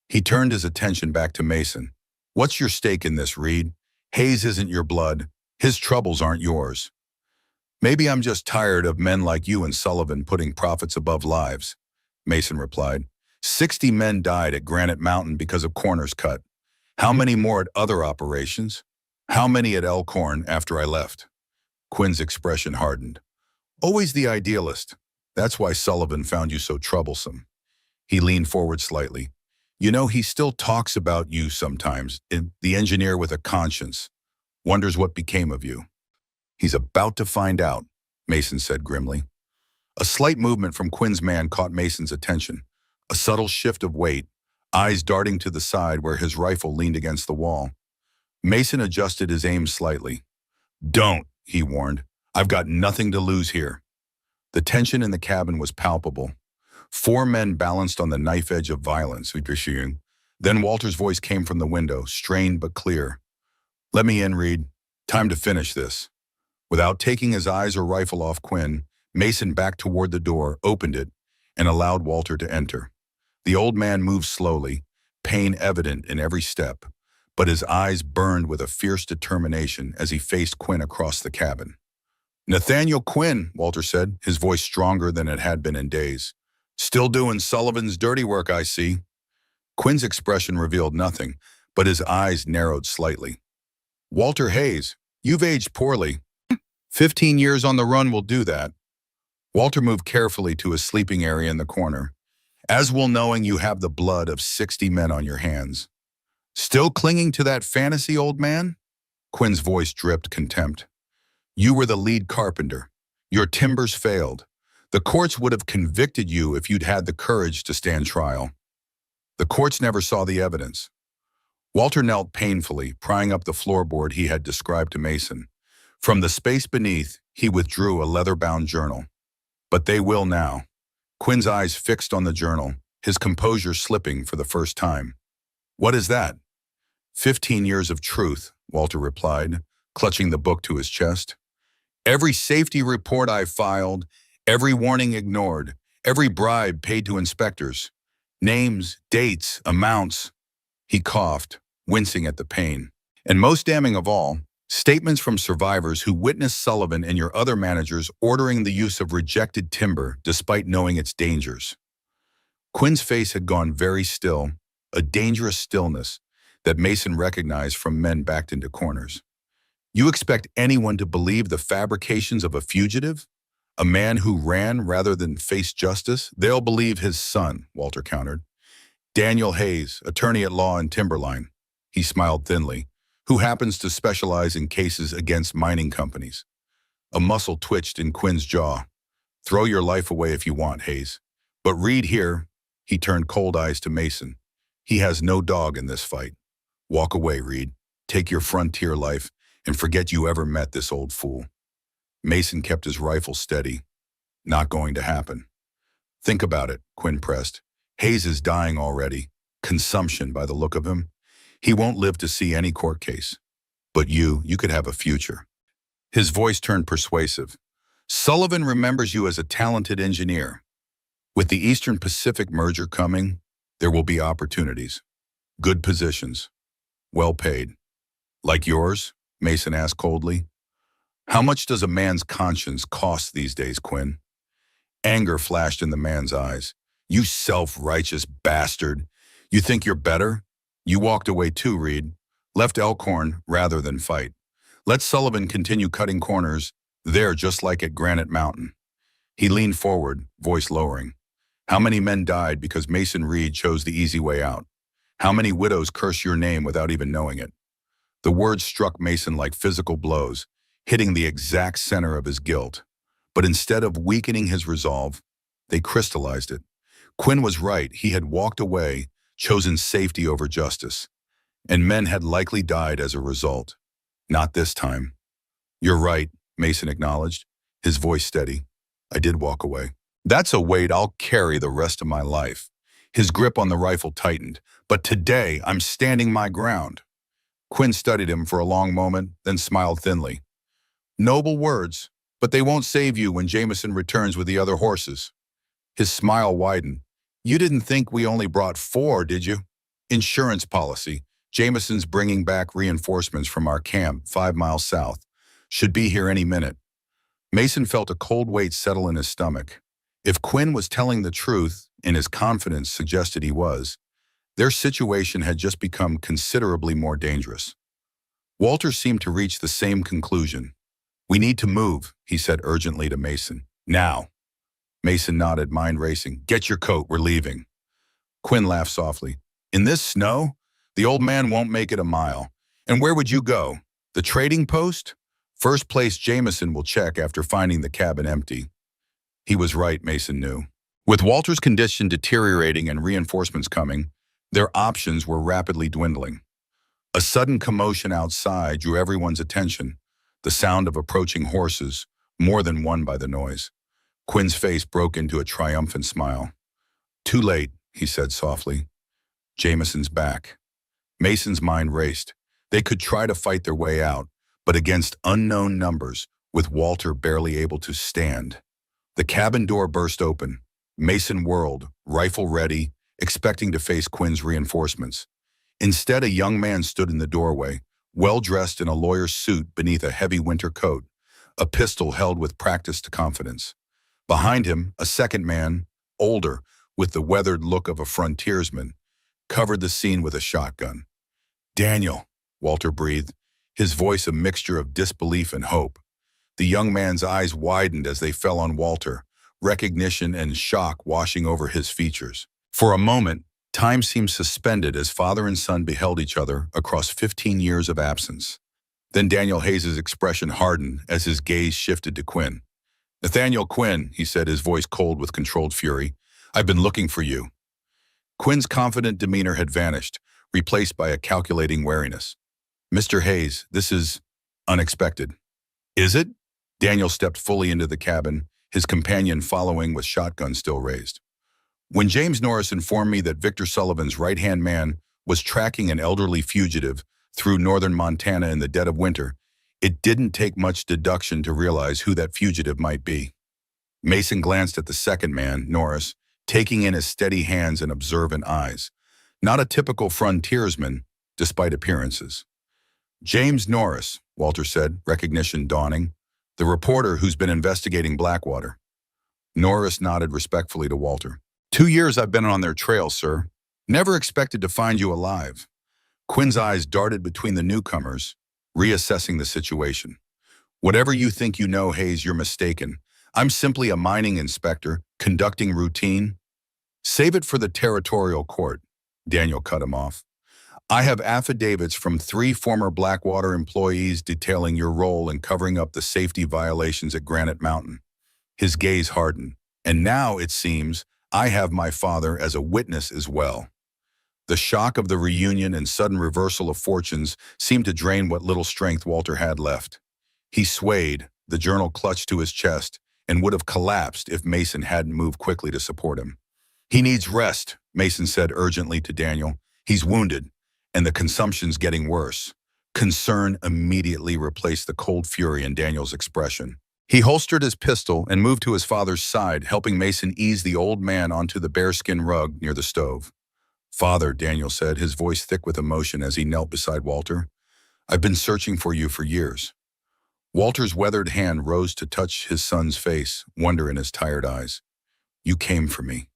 S1: He turned his attention back to Mason. "What's your stake in this, Reed? Hayes isn't your blood. His troubles aren't yours." "Maybe I'm just tired of men like you and Sullivan putting profits above lives," Mason replied. 60 men died at Granite Mountain because of corners cut. How many more at other operations? How many at Elkhorn after I left? Quinn's expression hardened. "Always the idealist. That's why Sullivan found you so troublesome." He leaned forward slightly. "You know, he still talks about you sometimes, the engineer with a conscience. Wonders what became of you." "He's about to find out," Mason said grimly. A slight movement from Quinn's man caught Mason's attention. A subtle shift of weight, eyes darting to the side where his rifle leaned against the wall. Mason adjusted his aim slightly. "Don't," he warned. "I've got nothing to lose here." The tension in the cabin was palpable. 4 men balanced on the knife edge of violence. Then Walter's voice came from the window, strained but clear. "Let me in, Reed. Time to finish this." Without taking his eyes or rifle off Quinn, Mason backed toward the door, opened it, and allowed Walter to enter. The old man moved slowly, pain evident in every step, but his eyes burned with a fierce determination as he faced Quinn across the cabin. "Nathaniel Quinn," Walter said, his voice stronger than it had been in days. "Still doing Sullivan's dirty work, I see." Quinn's expression revealed nothing, but his eyes narrowed slightly. "Walter Hayes, you've aged poorly. 15 years on the run will do that." Walter moved carefully to his sleeping area in the corner. "As well knowing you have the blood of 60 men on your hands." "Still clinging to that fantasy, old man?" Quinn's voice dripped contempt. "You were the lead carpenter. Your timbers failed. The courts would have convicted you if you'd had the courage to stand trial. The courts never saw the evidence." Walter knelt painfully, prying up the floorboard he had described to Mason. From the space beneath, he withdrew a leather-bound journal. "But they will now." Quinn's eyes fixed on the journal, his composure slipping for the first time. "What is that?" 15 years of truth," Walter replied, clutching the book to his chest. "Every safety report I filed, every warning ignored, every bribe paid to inspectors. Names, dates, amounts." He coughed, wincing at the pain. "And most damning of all, statements from survivors who witnessed Sullivan and your other managers ordering the use of rejected timber despite knowing its dangers." Quinn's face had gone very still, a dangerous stillness that Mason recognized from men backed into corners. "You expect anyone to believe the fabrications of a fugitive? A man who ran rather than face justice? They'll believe his son," Walter countered. "Daniel Hayes, attorney at law in Timberline." He smiled thinly. "Who happens to specialize in cases against mining companies." A muscle twitched in Quinn's jaw. Throw your life away if you want, Hayes. But Reed here, he turned cold eyes to Mason. He has no dog in this fight. Walk away, Reed. Take your frontier life and forget you ever met this old fool. Mason kept his rifle steady. Not going to happen. Think about it, Quinn pressed. Hayes is dying already. Consumption by the look of him. He won't live to see any court case. But you could have a future. His voice turned persuasive. Sullivan remembers you as a talented engineer. With the Eastern Pacific merger coming, there will be opportunities. Good positions. Well paid. Like yours? Mason asked coldly. How much does a man's conscience cost these days, Quinn? Anger flashed in the man's eyes. You self-righteous bastard. You think you're better? You walked away too, Reed. Left Elkhorn rather than fight. Let Sullivan continue cutting corners there just like at Granite Mountain. He leaned forward, voice lowering. How many men died because Mason Reed chose the easy way out? How many widows curse your name without even knowing it? The words struck Mason like physical blows, hitting the exact center of his guilt. But instead of weakening his resolve, they crystallized it. Quinn was right. He had walked away, chosen safety over justice. And men had likely died as a result. Not this time. You're right, Mason acknowledged, his voice steady. I did walk away. That's a weight I'll carry the rest of my life. His grip on the rifle tightened. But today, I'm standing my ground. Quinn studied him for a long moment, then smiled thinly. Noble words, but they won't save you when Jameson returns with the other horses. His smile widened. You didn't think we only brought 4, did you? Insurance policy. Jameson's bringing back reinforcements from our camp 5 miles south. Should be here any minute. Mason felt a cold weight settle in his stomach. If Quinn was telling the truth, and his confidence suggested he was, their situation had just become considerably more dangerous. Walter seemed to reach the same conclusion. We need to move, he said urgently to Mason. Now. Mason nodded, mind racing. Get your coat, we're leaving. Quinn laughed softly. In this snow? The old man won't make it a mile. And where would you go? The trading post? First place Jameson will check after finding the cabin empty. He was right, Mason knew. With Walter's condition deteriorating and reinforcements coming, their options were rapidly dwindling. A sudden commotion outside drew everyone's attention, the sound of approaching horses, more than one by the noise. Quinn's face broke into a triumphant smile. Too late, he said softly. Jameson's back. Mason's mind raced. They could try to fight their way out, but against unknown numbers, with Walter barely able to stand. The cabin door burst open. Mason whirled, rifle ready, expecting to face Quinn's reinforcements. Instead, a young man stood in the doorway, well-dressed in a lawyer's suit beneath a heavy winter coat, a pistol held with practiced confidence. Behind him, a second man, older, with the weathered look of a frontiersman, covered the scene with a shotgun. Daniel, Walter breathed, his voice a mixture of disbelief and hope. The young man's eyes widened as they fell on Walter, recognition and shock washing over his features. For a moment, time seemed suspended as father and son beheld each other across 15 years of absence. Then Daniel Hayes' expression hardened as his gaze shifted to Quinn. Nathaniel Quinn, he said, his voice cold with controlled fury. I've been looking for you. Quinn's confident demeanor had vanished, replaced by a calculating wariness. Mr. Hayes, this is unexpected. Is it? Daniel stepped fully into the cabin, his companion following with shotgun still raised. When James Norris informed me that Victor Sullivan's right-hand man was tracking an elderly fugitive through northern Montana in the dead of winter, it didn't take much deduction to realize who that fugitive might be. Mason glanced at the second man, Norris, taking in his steady hands and observant eyes. Not a typical frontiersman, despite appearances. James Norris, Walter said, recognition dawning. The reporter who's been investigating Blackwater. Norris nodded respectfully to Walter. 2 years I've been on their trail, sir. Never expected to find you alive. Quinn's eyes darted between the newcomers, reassessing the situation. Whatever you think you know, Hayes, you're mistaken. I'm simply a mining inspector, conducting routine. Save it for the territorial court, Daniel cut him off. I have affidavits from 3 former Blackwater employees detailing your role in covering up the safety violations at Granite Mountain. His gaze hardened. And now, it seems, I have my father as a witness as well. The shock of the reunion and sudden reversal of fortunes seemed to drain what little strength Walter had left. He swayed, the journal clutched to his chest, and would have collapsed if Mason hadn't moved quickly to support him. He needs rest, Mason said urgently to Daniel. He's wounded, and the consumption's getting worse. Concern immediately replaced the cold fury in Daniel's expression. He holstered his pistol and moved to his father's side, helping Mason ease the old man onto the bearskin rug near the stove. "Father," Daniel said, his voice thick with emotion as he knelt beside Walter, "I've been searching for you for years." Walter's weathered hand rose to touch his son's face, wonder in his tired eyes. "You came for me."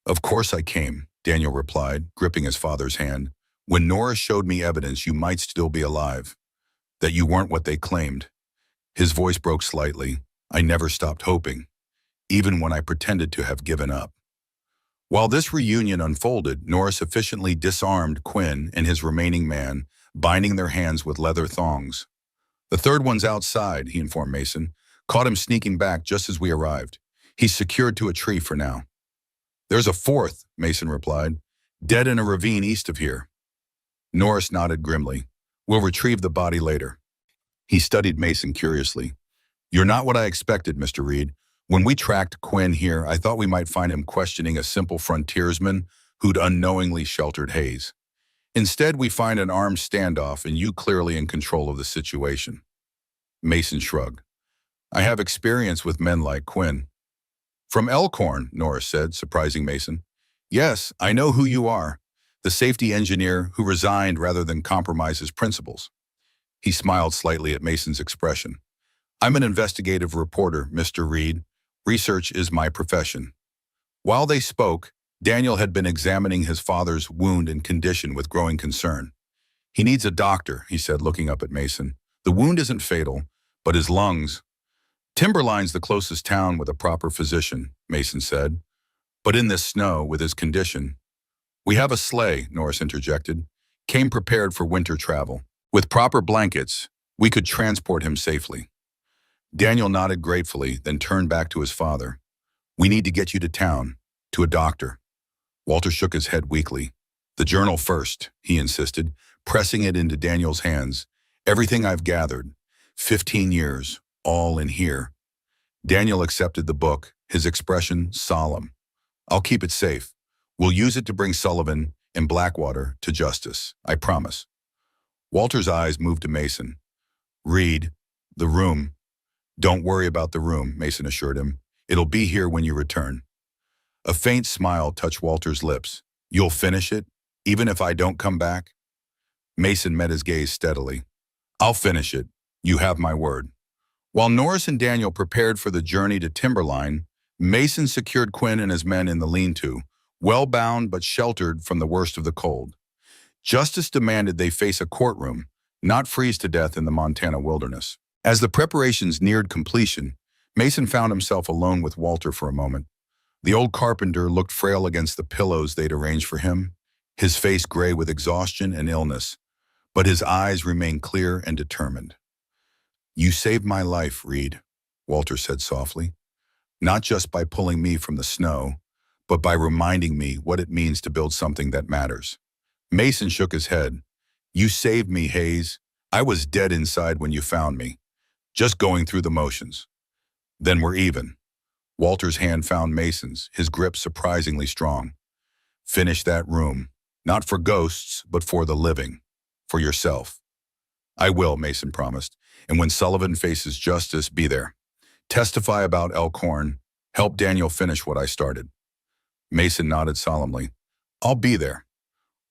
S1: "Of course I came," Daniel replied, gripping his father's hand. "When Nora showed me evidence you might still be alive, that you weren't what they claimed." His voice broke slightly. "I never stopped hoping, even when I pretended to have given up." While this reunion unfolded, Nora sufficiently disarmed Quinn and his remaining man, binding their hands with leather thongs. "The third one's outside," he informed Mason. "Caught him sneaking back just as we arrived. He's secured to a tree for now." "There's a fourth," Mason replied. "Dead in a ravine east of here." Norris nodded grimly. "We'll retrieve the body later." He studied Mason curiously. "You're not what I expected, Mr. Reed. When we tracked Quinn here, I thought we might find him questioning a simple frontiersman who'd unknowingly sheltered Hayes. Instead, we find an armed standoff and you clearly in control of the situation." Mason shrugged. "I have experience with men like Quinn." "From Elkhorn," Norris said, surprising Mason. "Yes, I know who you are. The safety engineer who resigned rather than compromise his principles." He smiled slightly at Mason's expression. "I'm an investigative reporter, Mr. Reed. Research is my profession." While they spoke, Daniel had been examining his father's wound and condition with growing concern. "He needs a doctor," he said, looking up at Mason. "The wound isn't fatal, but his lungs—" "Timberline's the closest town with a proper physician," Mason said. "But in this snow, with his condition—" "We have a sleigh," Norris interjected. "Came prepared for winter travel. With proper blankets, we could transport him safely." Daniel nodded gratefully, then turned back to his father. "We need to get you to town, to a doctor." Walter shook his head weakly. "The journal first," he insisted, pressing it into Daniel's hands. "Everything I've gathered. 15 years, all in here." Daniel accepted the book, his expression solemn. "I'll keep it safe. We'll use it to bring Sullivan and Blackwater to justice, I promise." Walter's eyes moved to Mason. "Reed, the room." "Don't worry about the room," Mason assured him. "It'll be here when you return." A faint smile touched Walter's lips. "You'll finish it, even if I don't come back?" Mason met his gaze steadily. "I'll finish it. You have my word." While Norris and Daniel prepared for the journey to Timberline, Mason secured Quinn and his men in the lean-to, well-bound but sheltered from the worst of the cold. Justice demanded they face a courtroom, not freeze to death in the Montana wilderness. As the preparations neared completion, Mason found himself alone with Walter for a moment. The old carpenter looked frail against the pillows they'd arranged for him, his face gray with exhaustion and illness, but his eyes remained clear and determined. "You saved my life, Reed," Walter said softly, "not just by pulling me from the snow, but by reminding me what it means to build something that matters." Mason shook his head. "You saved me, Hayes. I was dead inside when you found me, just going through the motions. Then we're even." Walter's hand found Mason's, his grip surprisingly strong. "Finish that room, not for ghosts, but for the living, for yourself." "I will," Mason promised, "and when Sullivan faces justice, be there. Testify about Elkhorn, help Daniel finish what I started." Mason nodded solemnly. "I'll be there."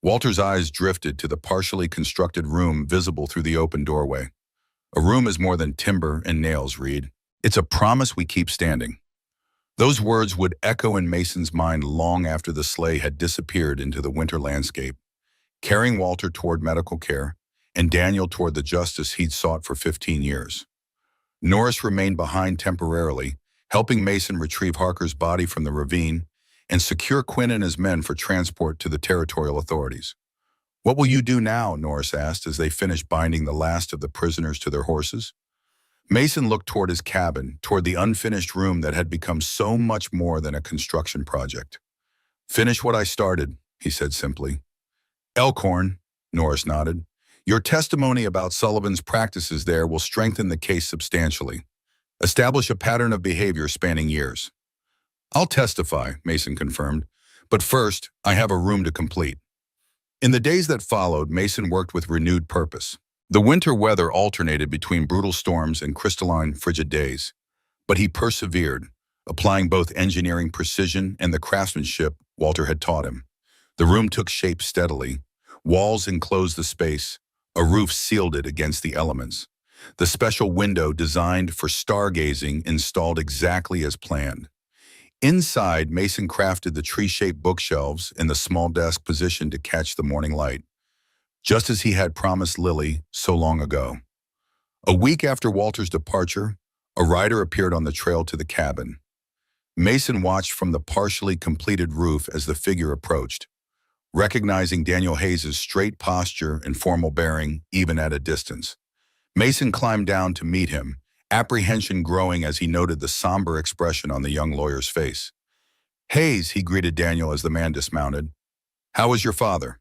S1: Walter's eyes drifted to the partially constructed room visible through the open doorway. "A room is more than timber and nails, Reed. It's a promise we keep standing." Those words would echo in Mason's mind long after the sleigh had disappeared into the winter landscape, carrying Walter toward medical care and Daniel toward the justice he'd sought for 15 years. Norris remained behind temporarily, helping Mason retrieve Harker's body from the ravine and secure Quinn and his men for transport to the territorial authorities. What will you do now? Norris asked as they finished binding the last of the prisoners to their horses. Mason looked toward his cabin, toward the unfinished room that had become so much more than a construction project. Finish what I started, he said simply. Elkhorn, Norris nodded. Your testimony about Sullivan's practices there will strengthen the case substantially. Establish a pattern of behavior spanning years. I'll testify, Mason confirmed. But first, I have a room to complete. In the days that followed, Mason worked with renewed purpose. The winter weather alternated between brutal storms and crystalline, frigid days. But he persevered, applying both engineering precision and the craftsmanship Walter had taught him. The room took shape steadily. Walls enclosed the space. A roof sealed it against the elements. The special window designed for stargazing installed exactly as planned. Inside, Mason crafted the tree-shaped bookshelves in the small desk positioned to catch the morning light, just as he had promised Lily so long ago. A week after Walter's departure, a rider appeared on the trail to the cabin. Mason watched from the partially completed roof as the figure approached, recognizing Daniel Hayes's straight posture and formal bearing even at a distance. Mason climbed down to meet him, apprehension growing as he noted the somber expression on the young lawyer's face. Hayes, he greeted Daniel as the man dismounted. How is your father?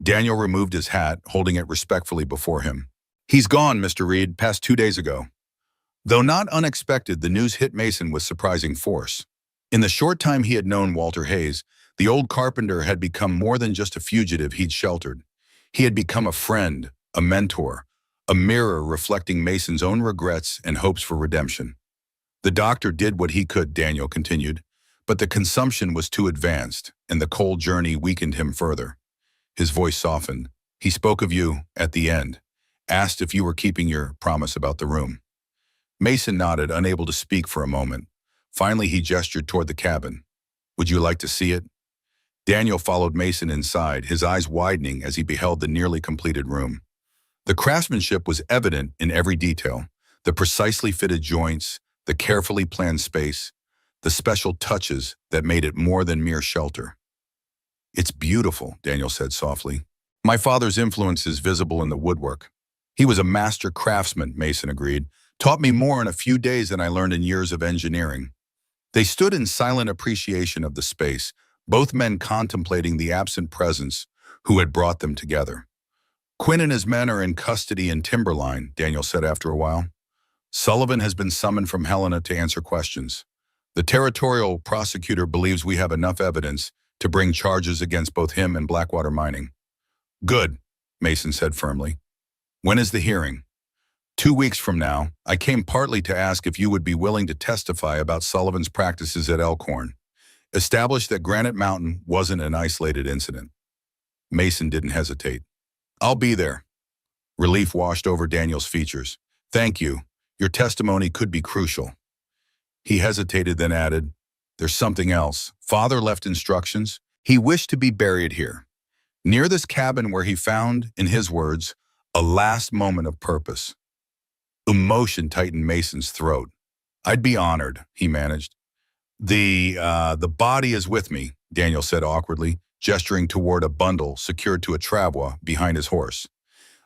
S1: Daniel removed his hat, holding it respectfully before him. He's gone, Mr. Reed, past 2 days ago. Though not unexpected, the news hit Mason with surprising force. In the short time he had known Walter Hayes, the old carpenter had become more than just a fugitive he'd sheltered. He had become a friend, a mentor, a mirror reflecting Mason's own regrets and hopes for redemption. The doctor did what he could, Daniel continued, but the consumption was too advanced, and the cold journey weakened him further. His voice softened. He spoke of you at the end, asked if you were keeping your promise about the room. Mason nodded, unable to speak for a moment. Finally, he gestured toward the cabin. Would you like to see it? Daniel followed Mason inside, his eyes widening as he beheld the nearly completed room. The craftsmanship was evident in every detail, the precisely fitted joints, the carefully planned space, the special touches that made it more than mere shelter. It's beautiful, Daniel said softly. My father's influence is visible in the woodwork. He was a master craftsman, Mason agreed. Taught me more in a few days than I learned in years of engineering. They stood in silent appreciation of the space, both men contemplating the absent presence who had brought them together. Quinn and his men are in custody in Timberline, Daniel said after a while. Sullivan has been summoned from Helena to answer questions. The territorial prosecutor believes we have enough evidence to bring charges against both him and Blackwater Mining. Good, Mason said firmly. When is the hearing? 2 weeks from now. I came partly to ask if you would be willing to testify about Sullivan's practices at Elkhorn. Establish that Granite Mountain wasn't an isolated incident. Mason didn't hesitate. I'll be there. Relief washed over Daniel's features. Thank you. Your testimony could be crucial. He hesitated, then added, there's something else. Father left instructions. He wished to be buried here, near this cabin where he found, in his words, a last moment of purpose. Emotion tightened Mason's throat. I'd be honored, he managed. The body is with me, Daniel said awkwardly, gesturing toward a bundle secured to a travois behind his horse.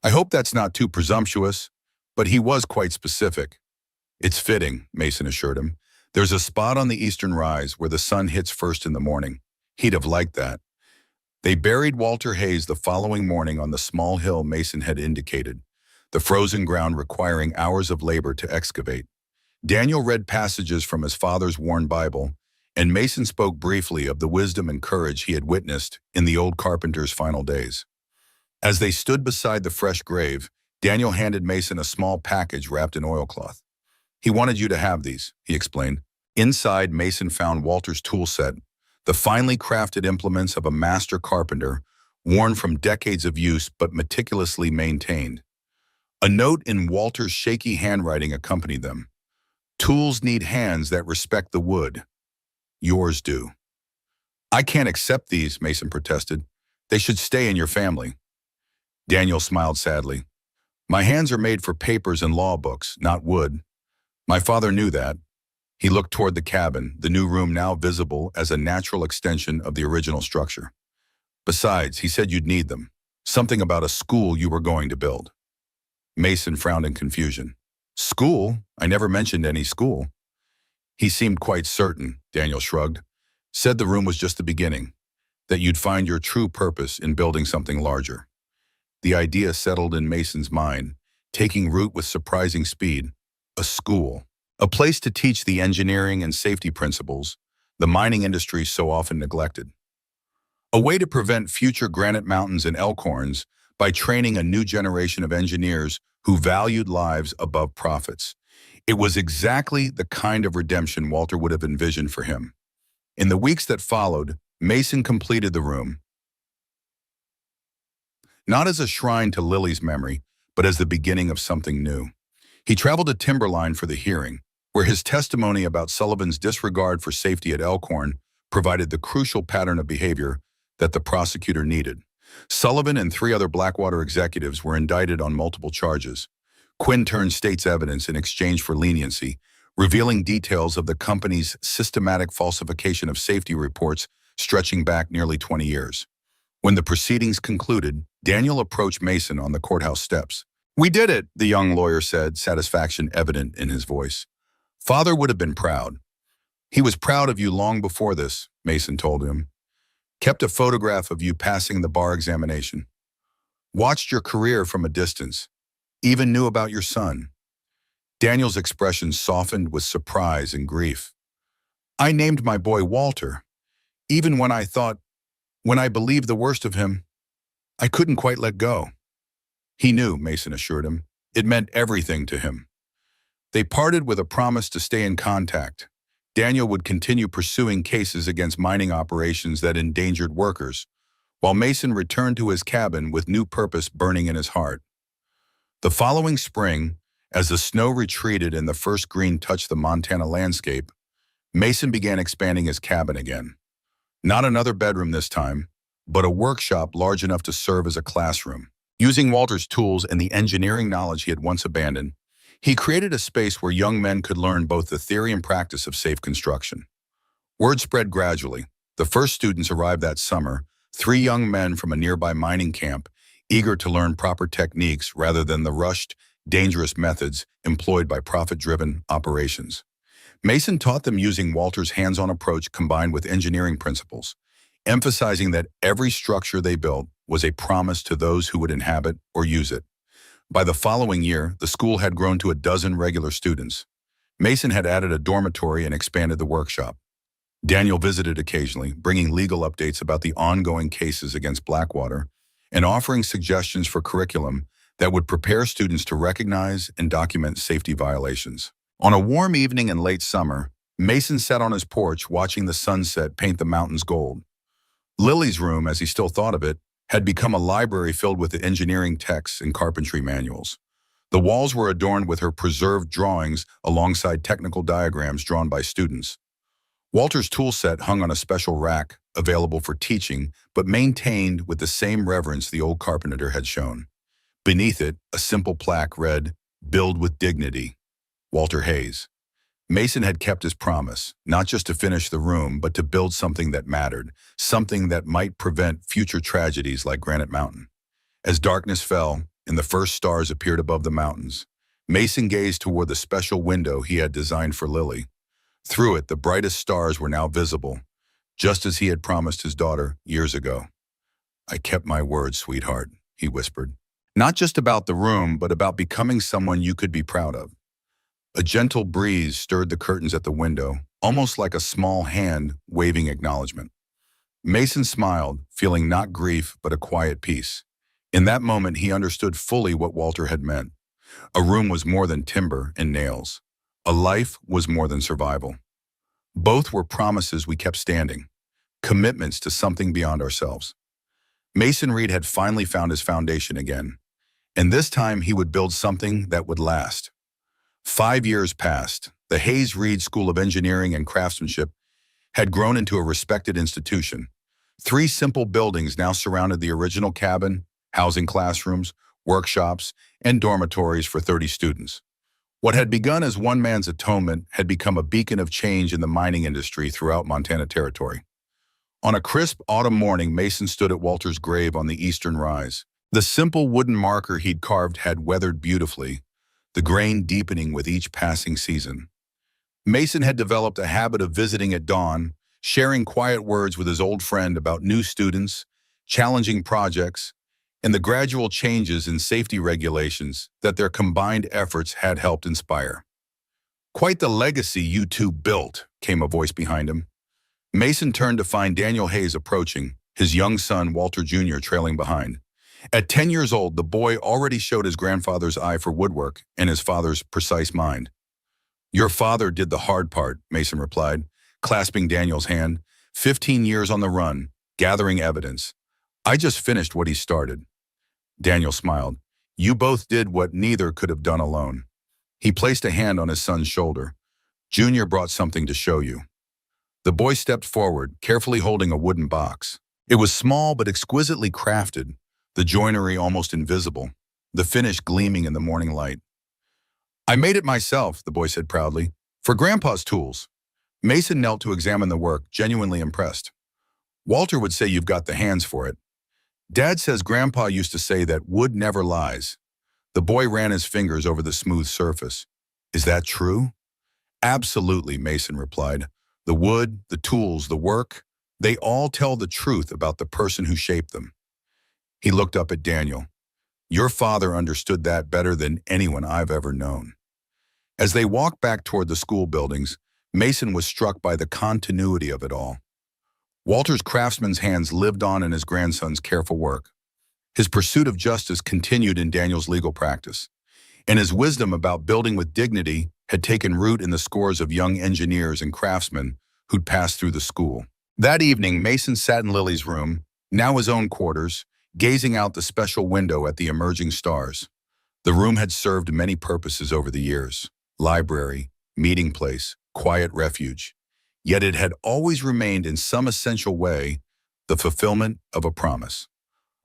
S1: I hope that's not too presumptuous, but he was quite specific. It's fitting, Mason assured him. There's a spot on the eastern rise where the sun hits first in the morning. He'd have liked that. They buried Walter Hayes the following morning on the small hill Mason had indicated, the frozen ground requiring hours of labor to excavate. Daniel read passages from his father's worn Bible, and Mason spoke briefly of the wisdom and courage he had witnessed in the old carpenter's final days. As they stood beside the fresh grave, Daniel handed Mason a small package wrapped in oilcloth. He wanted you to have these, he explained. Inside, Mason found Walter's tool set, the finely crafted implements of a master carpenter, worn from decades of use but meticulously maintained. A note in Walter's shaky handwriting accompanied them. Tools need hands that respect the wood. Yours do. I can't accept these, Mason protested. They should stay in your family. Daniel smiled sadly. My hands are made for papers and law books, not wood. My father knew that. He looked toward the cabin, the new room now visible as a natural extension of the original structure. Besides, he said you'd need them. Something about a school you were going to build. Mason frowned in confusion. School? I never mentioned any school. He seemed quite certain, Daniel shrugged. Said the room was just the beginning, that you'd find your true purpose in building something larger. The idea settled in Mason's mind, taking root with surprising speed. A school. A place to teach the engineering and safety principles the mining industry so often neglected. A way to prevent future granite mountains and elkhorns by training a new generation of engineers who valued lives above profits. It was exactly the kind of redemption Walter would have envisioned for him. In the weeks that followed, Mason completed the room, not as a shrine to Lily's memory, but as the beginning of something new. He traveled to Timberline for the hearing, where his testimony about Sullivan's disregard for safety at Elkhorn provided the crucial pattern of behavior that the prosecutor needed. Sullivan and 3 other Blackwater executives were indicted on multiple charges. Quinn turned state's evidence in exchange for leniency, revealing details of the company's systematic falsification of safety reports stretching back nearly 20 years. When the proceedings concluded, Daniel approached Mason on the courthouse steps. "We did it," the young lawyer said, satisfaction evident in his voice. "Father would have been proud." "He was proud of you long before this," Mason told him. "Kept a photograph of you passing the bar examination. Watched your career from a distance. Even knew about your son." Daniel's expression softened with surprise and grief. "I named my boy Walter. Even when I believed the worst of him, I couldn't quite let go." He knew, Mason assured him. It meant everything to him. They parted with a promise to stay in contact. Daniel would continue pursuing cases against mining operations that endangered workers, while Mason returned to his cabin with new purpose burning in his heart. The following spring, as the snow retreated and the first green touched the Montana landscape, Mason began expanding his cabin again. Not another bedroom this time, but a workshop large enough to serve as a classroom. Using Walter's tools and the engineering knowledge he had once abandoned, he created a space where young men could learn both the theory and practice of safe construction. Word spread gradually. The first students arrived that summer, 3 young men from a nearby mining camp, eager to learn proper techniques rather than the rushed, dangerous methods employed by profit-driven operations. Mason taught them using Walter's hands-on approach combined with engineering principles, emphasizing that every structure they built was a promise to those who would inhabit or use it. By the following year, the school had grown to a dozen regular students. Mason had added a dormitory and expanded the workshop. Daniel visited occasionally, bringing legal updates about the ongoing cases against Blackwater and offering suggestions for curriculum that would prepare students to recognize and document safety violations. On a warm evening in late summer, Mason sat on his porch watching the sunset paint the mountains gold. Lily's room, as he still thought of it, had become a library filled with engineering texts and carpentry manuals. The walls were adorned with her preserved drawings alongside technical diagrams drawn by students. Walter's tool set hung on a special rack, available for teaching, but maintained with the same reverence the old carpenter had shown. Beneath it, a simple plaque read, "Build with Dignity, Walter Hayes." Mason had kept his promise, not just to finish the room, but to build something that mattered, something that might prevent future tragedies like Granite Mountain. As darkness fell and the first stars appeared above the mountains, Mason gazed toward the special window he had designed for Lily. Through it, the brightest stars were now visible, just as he had promised his daughter years ago. "I kept my word, sweetheart," he whispered. "Not just about the room, but about becoming someone you could be proud of." A gentle breeze stirred the curtains at the window, almost like a small hand waving acknowledgement. Mason smiled, feeling not grief but a quiet peace. In that moment, he understood fully what Walter had meant. A room was more than timber and nails. A life was more than survival. Both were promises we kept standing, commitments to something beyond ourselves. Mason Reed had finally found his foundation again, and this time he would build something that would last. 5 years passed. The Hayes Reed School of Engineering and Craftsmanship had grown into a respected institution. 3 simple buildings now surrounded the original cabin, housing classrooms, workshops, and dormitories for 30 students. What had begun as one man's atonement had become a beacon of change in the mining industry throughout Montana Territory. On a crisp autumn morning, Mason stood at Walter's grave on the eastern rise. The simple wooden marker he'd carved had weathered beautifully, the grain deepening with each passing season. Mason had developed a habit of visiting at dawn, sharing quiet words with his old friend about new students, challenging projects, and the gradual changes in safety regulations that their combined efforts had helped inspire. "Quite the legacy you two built," came a voice behind him. Mason turned to find Daniel Hayes approaching, his young son Walter Jr. trailing behind. At 10 years old, the boy already showed his grandfather's eye for woodwork and his father's precise mind. "Your father did the hard part," Mason replied, clasping Daniel's hand. 15 years on the run, gathering evidence. "I just finished what he started." Daniel smiled. "You both did what neither could have done alone." He placed a hand on his son's shoulder. "Junior brought something to show you." The boy stepped forward, carefully holding a wooden box. It was small but exquisitely crafted, the joinery almost invisible, the finish gleaming in the morning light. "I made it myself," the boy said proudly, "for Grandpa's tools." Mason knelt to examine the work, genuinely impressed. "Walter would say you've got the hands for it. Dad says Grandpa used to say that wood never lies." The boy ran his fingers over the smooth surface. "Is that true?" "Absolutely," Mason replied. "The wood, the tools, the work, they all tell the truth about the person who shaped them." He looked up at Daniel. "Your father understood that better than anyone I've ever known." As they walked back toward the school buildings, Mason was struck by the continuity of it all. Walter's craftsman's hands lived on in his grandson's careful work. His pursuit of justice continued in Daniel's legal practice, and his wisdom about building with dignity had taken root in the scores of young engineers and craftsmen who'd passed through the school. That evening, Mason sat in Lily's room, now his own quarters, gazing out the special window at the emerging stars. The room had served many purposes over the years: library, meeting place, quiet refuge. Yet it had always remained in some essential way the fulfillment of a promise.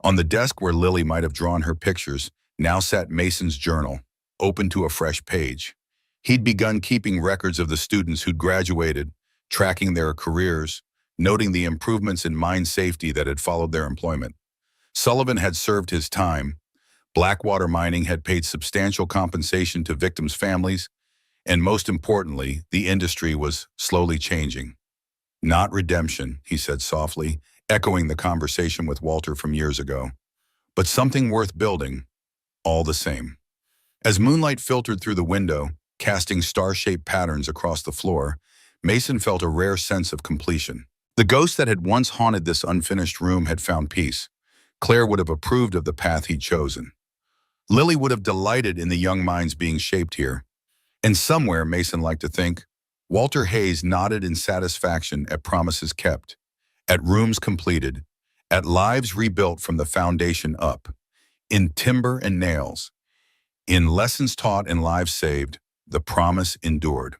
S1: On the desk where Lily might have drawn her pictures, now sat Mason's journal, open to a fresh page. He'd begun keeping records of the students who'd graduated, tracking their careers, noting the improvements in mine safety that had followed their employment. Sullivan had served his time. Blackwater mining had paid substantial compensation to victims' families, and most importantly, the industry was slowly changing. "Not redemption," he said softly, echoing the conversation with Walter from years ago, "but something worth building, all the same." As moonlight filtered through the window, casting star-shaped patterns across the floor, Mason felt a rare sense of completion. The ghost that had once haunted this unfinished room had found peace. Claire would have approved of the path he'd chosen. Lily would have delighted in the young minds being shaped here. And somewhere, Mason liked to think, Walter Hayes nodded in satisfaction at promises kept, at rooms completed, at lives rebuilt from the foundation up, in timber and nails, in lessons taught and lives saved. The promise endured.